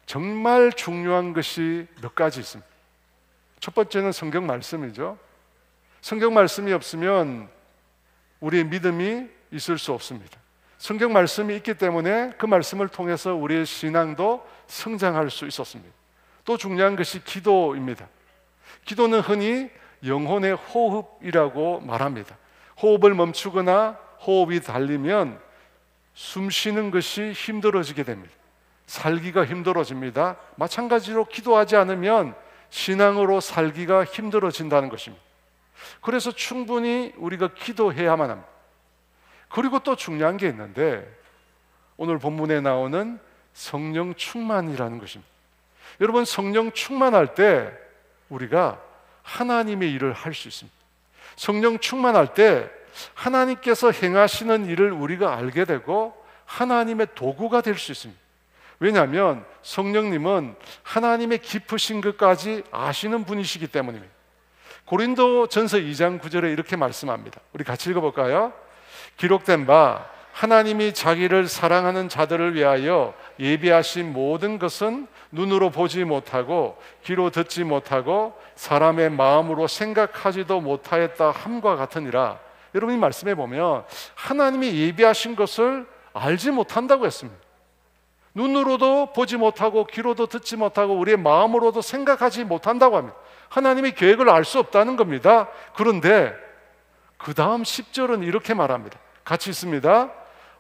정말 중요한 것이 몇 가지 있습니다. 첫 번째는 성경 말씀이죠. 성경 말씀이 없으면 우리의 믿음이 있을 수 없습니다. 성경 말씀이 있기 때문에 그 말씀을 통해서 우리의 신앙도 성장할 수 있었습니다. 또 중요한 것이 기도입니다. 기도는 흔히 영혼의 호흡이라고 말합니다. 호흡을 멈추거나 호흡이 달리면 숨 쉬는 것이 힘들어지게 됩니다. 살기가 힘들어집니다. 마찬가지로 기도하지 않으면 신앙으로 살기가 힘들어진다는 것입니다. 그래서 충분히 우리가 기도해야만 합니다. 그리고 또 중요한 게 있는데 오늘 본문에 나오는 성령 충만이라는 것입니다. 여러분 성령 충만할 때 우리가 하나님의 일을 할 수 있습니다. 성령 충만할 때 하나님께서 행하시는 일을 우리가 알게 되고 하나님의 도구가 될 수 있습니다. 왜냐하면 성령님은 하나님의 깊으신 것까지 아시는 분이시기 때문입니다. 고린도전서 2장 9절에 이렇게 말씀합니다. 우리 같이 읽어볼까요? 기록된 바 하나님이 자기를 사랑하는 자들을 위하여 예비하신 모든 것은 눈으로 보지 못하고 귀로 듣지 못하고 사람의 마음으로 생각하지도 못하였다 함과 같으니라. 여러분이 말씀해 보면 하나님이 예비하신 것을 알지 못한다고 했습니다. 눈으로도 보지 못하고 귀로도 듣지 못하고 우리의 마음으로도 생각하지 못한다고 합니다. 하나님의 계획을 알 수 없다는 겁니다. 그런데 그 다음 10절은 이렇게 말합니다. 같이 있습니다.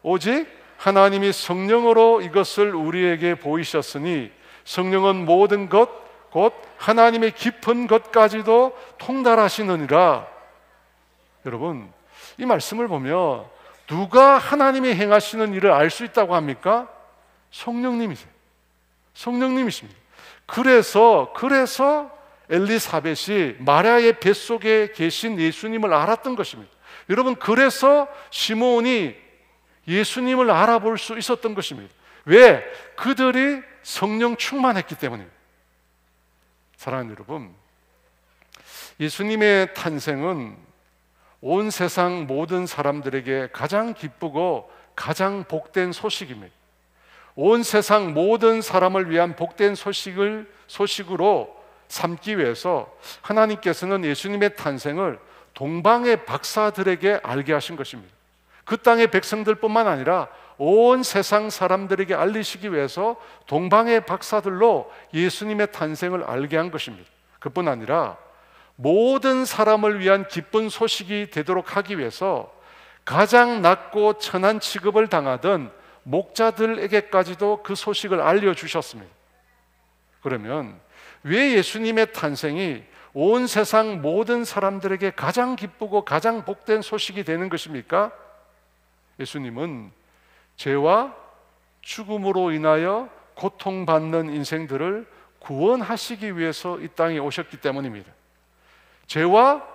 오직 하나님이 성령으로 이것을 우리에게 보이셨으니 성령은 모든 것 곧 하나님의 깊은 것까지도 통달하시느니라. 여러분 이 말씀을 보면 누가 하나님이 행하시는 일을 알 수 있다고 합니까? 성령님이세요. 성령님이십니다. 그래서 엘리사벳이 마리아의 뱃속에 계신 예수님을 알았던 것입니다. 여러분 그래서 시므온이 예수님을 알아볼 수 있었던 것입니다. 왜? 그들이 성령 충만했기 때문입니다. 사랑하는 여러분, 예수님의 탄생은 온 세상 모든 사람들에게 가장 기쁘고 가장 복된 소식입니다. 온 세상 모든 사람을 위한 복된 소식으로 삼기 위해서 하나님께서는 예수님의 탄생을 동방의 박사들에게 알게 하신 것입니다. 그 땅의 백성들뿐만 아니라 온 세상 사람들에게 알리시기 위해서 동방의 박사들로 예수님의 탄생을 알게 한 것입니다. 그뿐 아니라 모든 사람을 위한 기쁜 소식이 되도록 하기 위해서 가장 낮고 천한 취급을 당하던 목자들에게까지도 그 소식을 알려주셨습니다. 그러면 왜 예수님의 탄생이 온 세상 모든 사람들에게 가장 기쁘고 가장 복된 소식이 되는 것입니까? 예수님은 죄와 죽음으로 인하여 고통받는 인생들을 구원하시기 위해서 이 땅에 오셨기 때문입니다. 죄와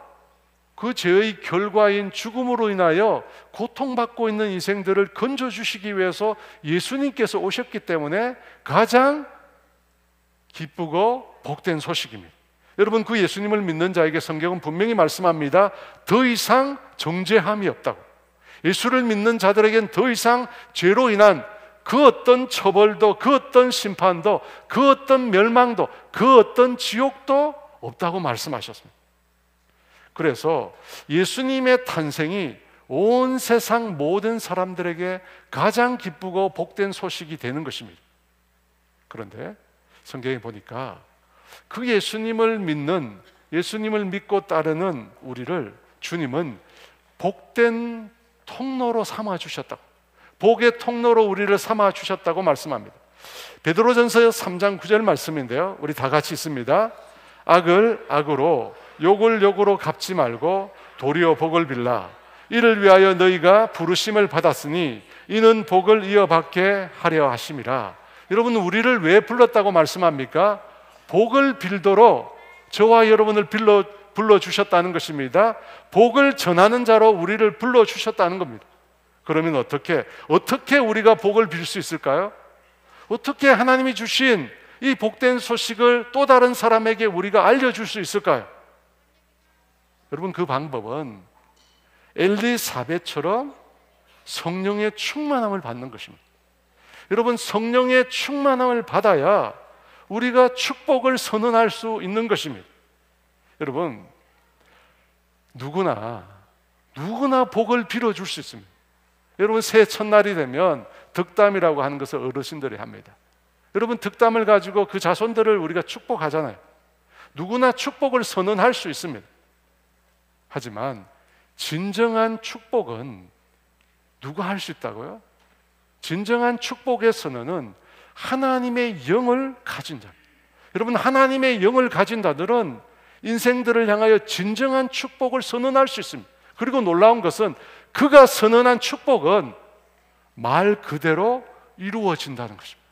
그 죄의 결과인 죽음으로 인하여 고통받고 있는 인생들을 건져주시기 위해서 예수님께서 오셨기 때문에 가장 기쁘고 복된 소식입니다. 여러분, 그 예수님을 믿는 자에게 성경은 분명히 말씀합니다. 더 이상 정죄함이 없다고. 예수를 믿는 자들에겐 더 이상 죄로 인한 그 어떤 처벌도, 그 어떤 심판도, 그 어떤 멸망도, 그 어떤 지옥도 없다고 말씀하셨습니다. 그래서 예수님의 탄생이 온 세상 모든 사람들에게 가장 기쁘고 복된 소식이 되는 것입니다. 그런데 성경에 보니까 그 예수님을 믿는, 예수님을 믿고 따르는 우리를 주님은 복된 통로로 삼아주셨다고, 복의 통로로 우리를 삼아주셨다고 말씀합니다. 베드로전서 3장 9절 말씀인데요, 우리 다 같이 있습니다. 악을 악으로 욕을 욕으로 갚지 말고 도리어 복을 빌라. 이를 위하여 너희가 부르심을 받았으니 이는 복을 이어받게 하려 하심이라. 여러분, 우리를 왜 불렀다고 말씀합니까? 복을 빌도록 저와 여러분을 불러주셨다는 것입니다. 복을 전하는 자로 우리를 불러주셨다는 겁니다. 그러면 어떻게 우리가 복을 빌 수 있을까요? 어떻게 하나님이 주신 이 복된 소식을 또 다른 사람에게 우리가 알려줄 수 있을까요? 여러분, 그 방법은 엘리사벳처럼 성령의 충만함을 받는 것입니다. 여러분, 성령의 충만함을 받아야 우리가 축복을 선언할 수 있는 것입니다. 여러분, 누구나 복을 빌어줄 수 있습니다. 여러분, 새해 첫날이 되면 덕담이라고 하는 것을 어르신들이 합니다. 여러분, 덕담을 가지고 그 자손들을 우리가 축복하잖아요. 누구나 축복을 선언할 수 있습니다. 하지만 진정한 축복은 누가 할 수 있다고요? 진정한 축복의 선언은 하나님의 영을 가진 자. 여러분, 하나님의 영을 가진 자들은 인생들을 향하여 진정한 축복을 선언할 수 있습니다. 그리고 놀라운 것은 그가 선언한 축복은 말 그대로 이루어진다는 것입니다.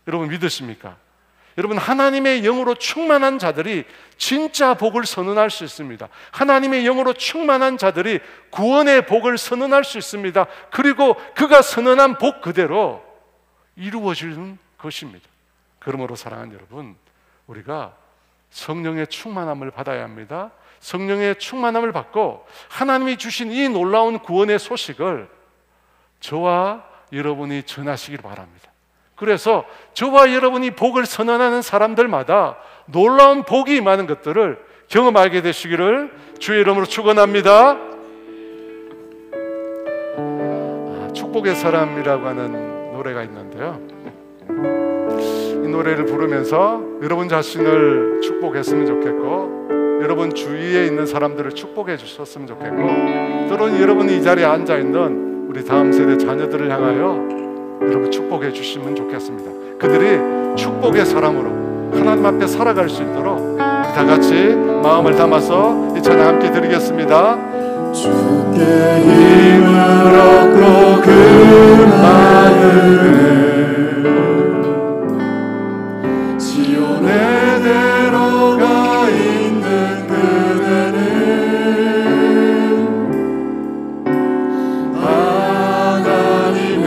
여러분, 믿으십니까? 여러분, 하나님의 영으로 충만한 자들이 진짜 복을 선언할 수 있습니다. 하나님의 영으로 충만한 자들이 구원의 복을 선언할 수 있습니다. 그리고 그가 선언한 복 그대로 이루어지는 것입니다. 그러므로 사랑하는 여러분, 우리가 성령의 충만함을 받아야 합니다. 성령의 충만함을 받고 하나님이 주신 이 놀라운 구원의 소식을 저와 여러분이 전하시길 바랍니다. 그래서 저와 여러분이 복을 선언하는 사람들마다 놀라운 복이 임하는 것들을 경험하게 되시기를 주의 이름으로 축원합니다. 축복의 사람이라고 하는 노래가 있는데요, 이 노래를 부르면서 여러분 자신을 축복했으면 좋겠고, 여러분 주위에 있는 사람들을 축복해 주셨으면 좋겠고, 또는 여러분이 이 자리에 앉아있는 우리 다음 세대 자녀들을 향하여 여러분 축복해 주시면 좋겠습니다. 그들이 축복의 사람으로 하나님 앞에 살아갈 수 있도록 우리 다 같이 마음을 담아서 이 찬양 함께 드리겠습니다. 주께 힘을 얻고 그 마음에 지온에 들어가 있는 그대는 하나님의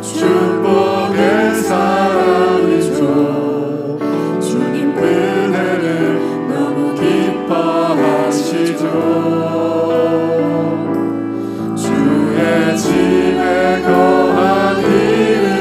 축복의 사람이죠. 주님 그대를 너무 기뻐하시죠. 주의 집에 거한 이름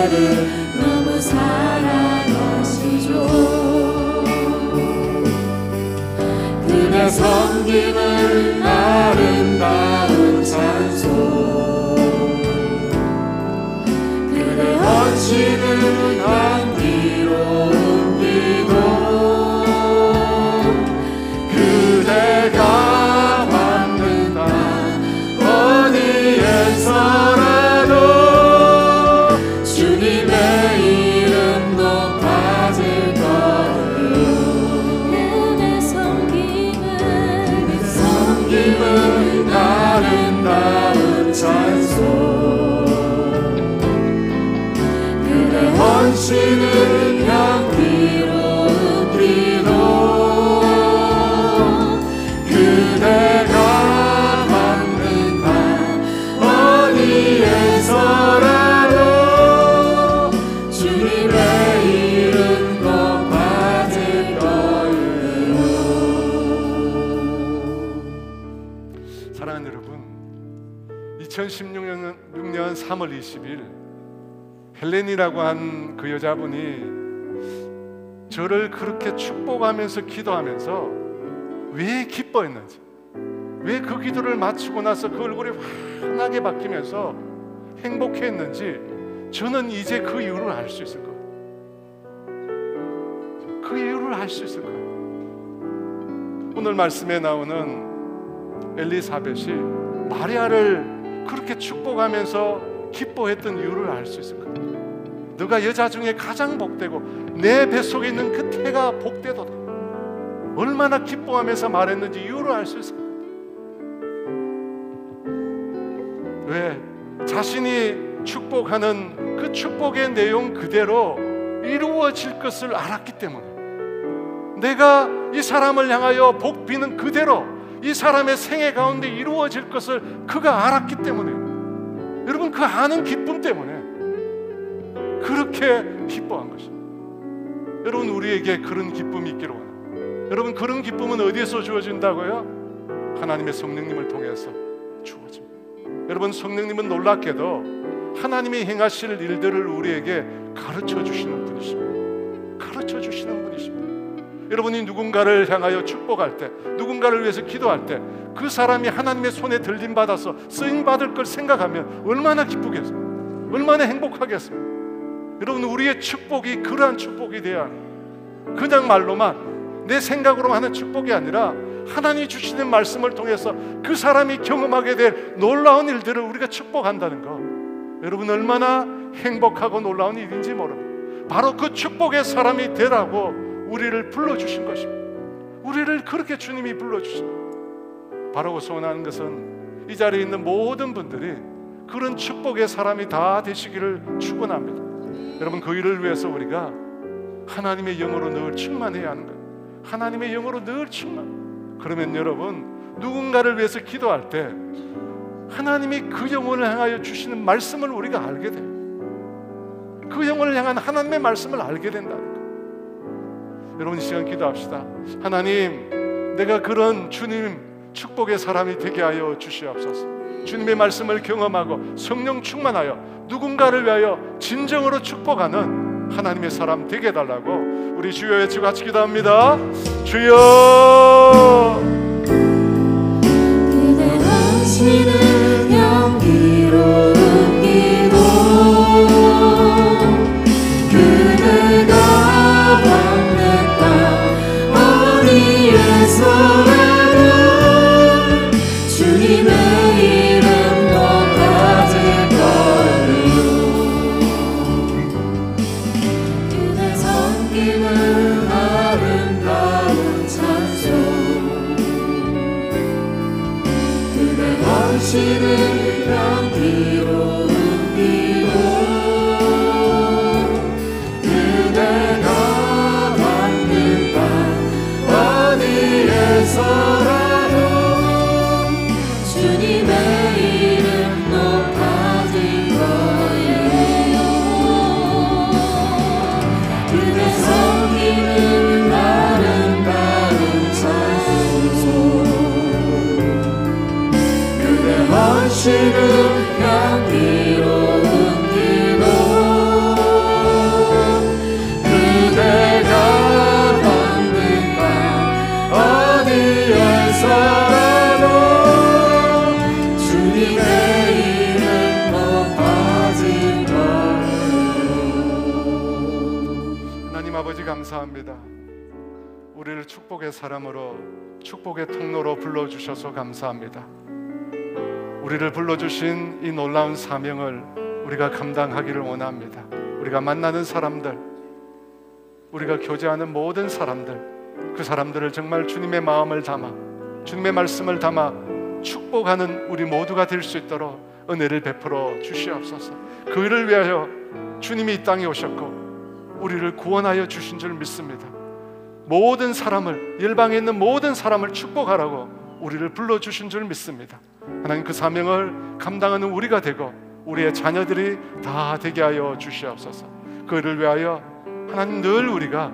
그대를 너무 사랑하시죠. 그대 섬김은 아름다운 찬송, 그대 헌신은 향기로운 기도, 그대가 받는 날 어디에서라도 주님의 이름 높아질 거예요. 그대 섬김은 아름다운 찬송, 그대 헌신은 향기로운 기도, 그대가 받는 날 어디에서라도 주님의 이름 높아질 거예요. 사랑하는 여러분, 2016년 3월 20일 헬렌이라고 한 그 여자분이 저를 그렇게 축복하면서 기도하면서 왜 기뻐했는지, 왜 그 기도를 마치고 나서 그 얼굴이 환하게 바뀌면서 행복했는지 저는 이제 그 이유를 알 수 있을 거예요. 그 이유를 알 수 있을 거예요. 오늘 말씀에 나오는 엘리사벳이 마리아를 그렇게 축복하면서 기뻐했던 이유를 알 수 있을 거예요. 너가 여자 중에 가장 복되고 내 뱃속에 있는 그 태가 복되도다. 얼마나 기뻐하면서 말했는지 이유를 알 수 있을 거예요. 왜? 자신이 축복하는 그 축복의 내용 그대로 이루어질 것을 알았기 때문에, 내가 이 사람을 향하여 복 비는 그대로 이 사람의 생애 가운데 이루어질 것을 그가 알았기 때문에, 여러분 그 아는 기쁨 때문에 그렇게 기뻐한 것입니다. 여러분 우리에게 그런 기쁨이 있기를 원합니다. 여러분 그런 기쁨은 어디에서 주어진다고요? 하나님의 성령님을 통해서 주어집니다. 여러분 성령님은 놀랍게도 하나님이 행하실 일들을 우리에게 가르쳐 주시는 분이십니다. 가르쳐 주시는 분이십니다. 여러분이 누군가를 향하여 축복할 때, 누군가를 위해서 기도할 때 그 사람이 하나님의 손에 들림받아서 쓰임받을 걸 생각하면 얼마나 기쁘겠어요? 얼마나 행복하겠어요? 여러분 우리의 축복이 그러한 축복이 돼야 합니다. 그냥 말로만 내 생각으로 하는 축복이 아니라 하나님이 주시는 말씀을 통해서 그 사람이 경험하게 될 놀라운 일들을 우리가 축복한다는 거, 여러분 얼마나 행복하고 놀라운 일인지 모릅니다. 바로 그 축복의 사람이 되라고 우리를 불러주신 것입니다. 우리를 그렇게 주님이 불러주십니다. 바로 소원하는 것은 이 자리에 있는 모든 분들이 그런 축복의 사람이 다 되시기를 축원합니다. 여러분 그 일을 위해서 우리가 하나님의 영으로 늘 충만해야 하는 거예요. 하나님의 영으로 늘 충만. 그러면 여러분 누군가를 위해서 기도할 때 하나님이 그 영혼을 향하여 주시는 말씀을 우리가 알게 돼요. 그 영혼을 향한 하나님의 말씀을 알게 된다는 거예요. 여러분 이 시간 기도합시다. 하나님, 내가 그런 주님 축복의 사람이 되게 하여 주시옵소서. 주님의 말씀을 경험하고 성령 충만하여 누군가를 위하여 진정으로 축복하는 하나님의 사람 되게 해달라고 우리 주여 외치고 같이 기도합니다. 주여, 그대 하시는 향기로운 기도, 그대가 받는 땅 어디에서라도 주님의 이름 높아질 거예요. 그대 섬김은 아름다운 찬송, 그대 헌신은 향기로운 기도, 그대가 받는 땅 어디에서라도 주님의 이름 높아질 거예요. 그대 섬기는 아름다운 찬송, 그대 헌신은 향기로운 기도, 위해서라도 주님의 이름 높아질 거예요. 하나님 아버지 감사합니다. 우리를 축복의 사람으로, 축복의 통로로 불러주셔서 감사합니다. 우리를 불러주신 이 놀라운 사명을 우리가 감당하기를 원합니다. 우리가 만나는 사람들, 우리가 교제하는 모든 사람들, 그 사람들을 정말 주님의 마음을 담아, 주님의 말씀을 담아 축복하는 우리 모두가 될 수 있도록 은혜를 베풀어 주시옵소서. 그 일을 위하여 주님이 이 땅에 오셨고 우리를 구원하여 주신 줄 믿습니다. 모든 사람을, 열방에 있는 모든 사람을 축복하라고 우리를 불러주신 줄 믿습니다. 하나님, 그 사명을 감당하는 우리가 되고 우리의 자녀들이 다 되게 하여 주시옵소서. 그 일을 위하여 하나님, 늘 우리가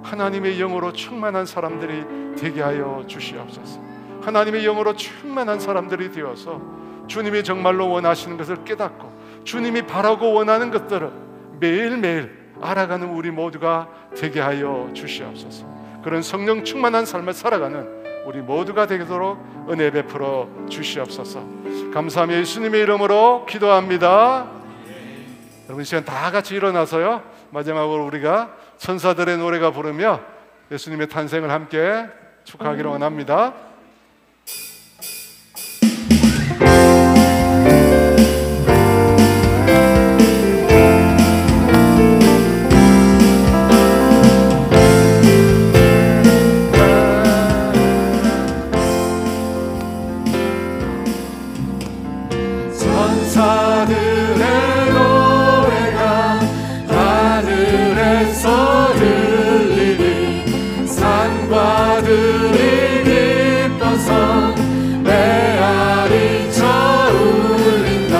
하나님의 영으로 충만한 사람들이 되게 하여 주시옵소서. 하나님의 영으로 충만한 사람들이 되어서 주님이 정말로 원하시는 것을 깨닫고 주님이 바라고 원하는 것들을 매일매일 알아가는 우리 모두가 되게 하여 주시옵소서. 그런 성령 충만한 삶을 살아가는 우리 모두가 되도록 은혜 베풀어 주시옵소서. 감사하며 예수님의 이름으로 기도합니다. 여러분, 이 시간 다 같이 일어나서요, 마지막으로 우리가 천사들의 노래가 부르며 예수님의 탄생을 함께 축하하기를 원합니다. 천사들의 노래가 하늘에서 들리니 산과 들이 기뻐서 메아리 쳐울린다.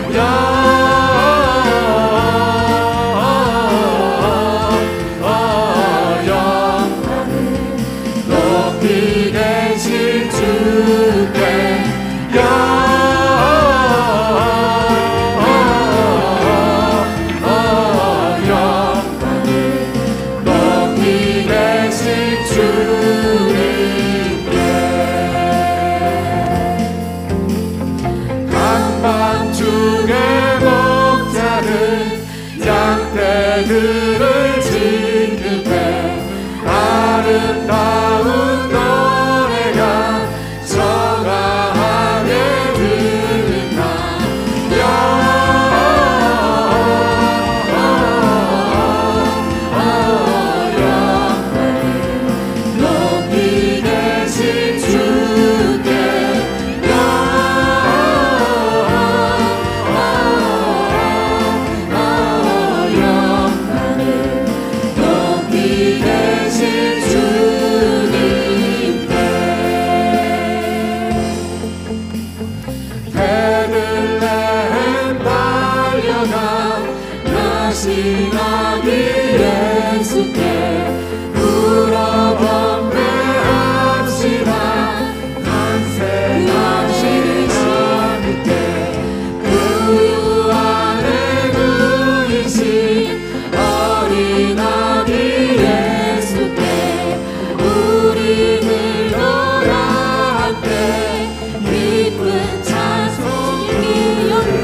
영광을 높이 계신 주께 양떼들을 지킬 때 아름다운 노래가 청아하게 들린다. 영광을 높이 계신 주께 신아기 예수께 울어 경배합시다. 탄생하신 아기께 그 안에 누이신 어린 아기 예수께 우리들 너와 함께 기쁜 찬송이 영광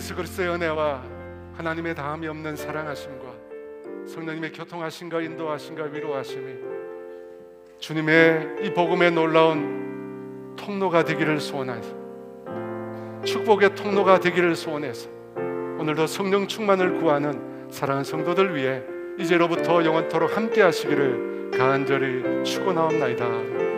예수 그리스도의 은혜와 하나님의 다함이 없는 사랑하심과 성령님의 교통하심과 인도하심과 위로하심이 주님의 이 복음의 놀라운 통로가 되기를 소원하시, 축복의 통로가 되기를 소원해서 오늘도 성령 충만을 구하는 사랑하는 성도들 위해 이제로부터 영원토록 함께 하시기를 간절히 축원하옵나이다.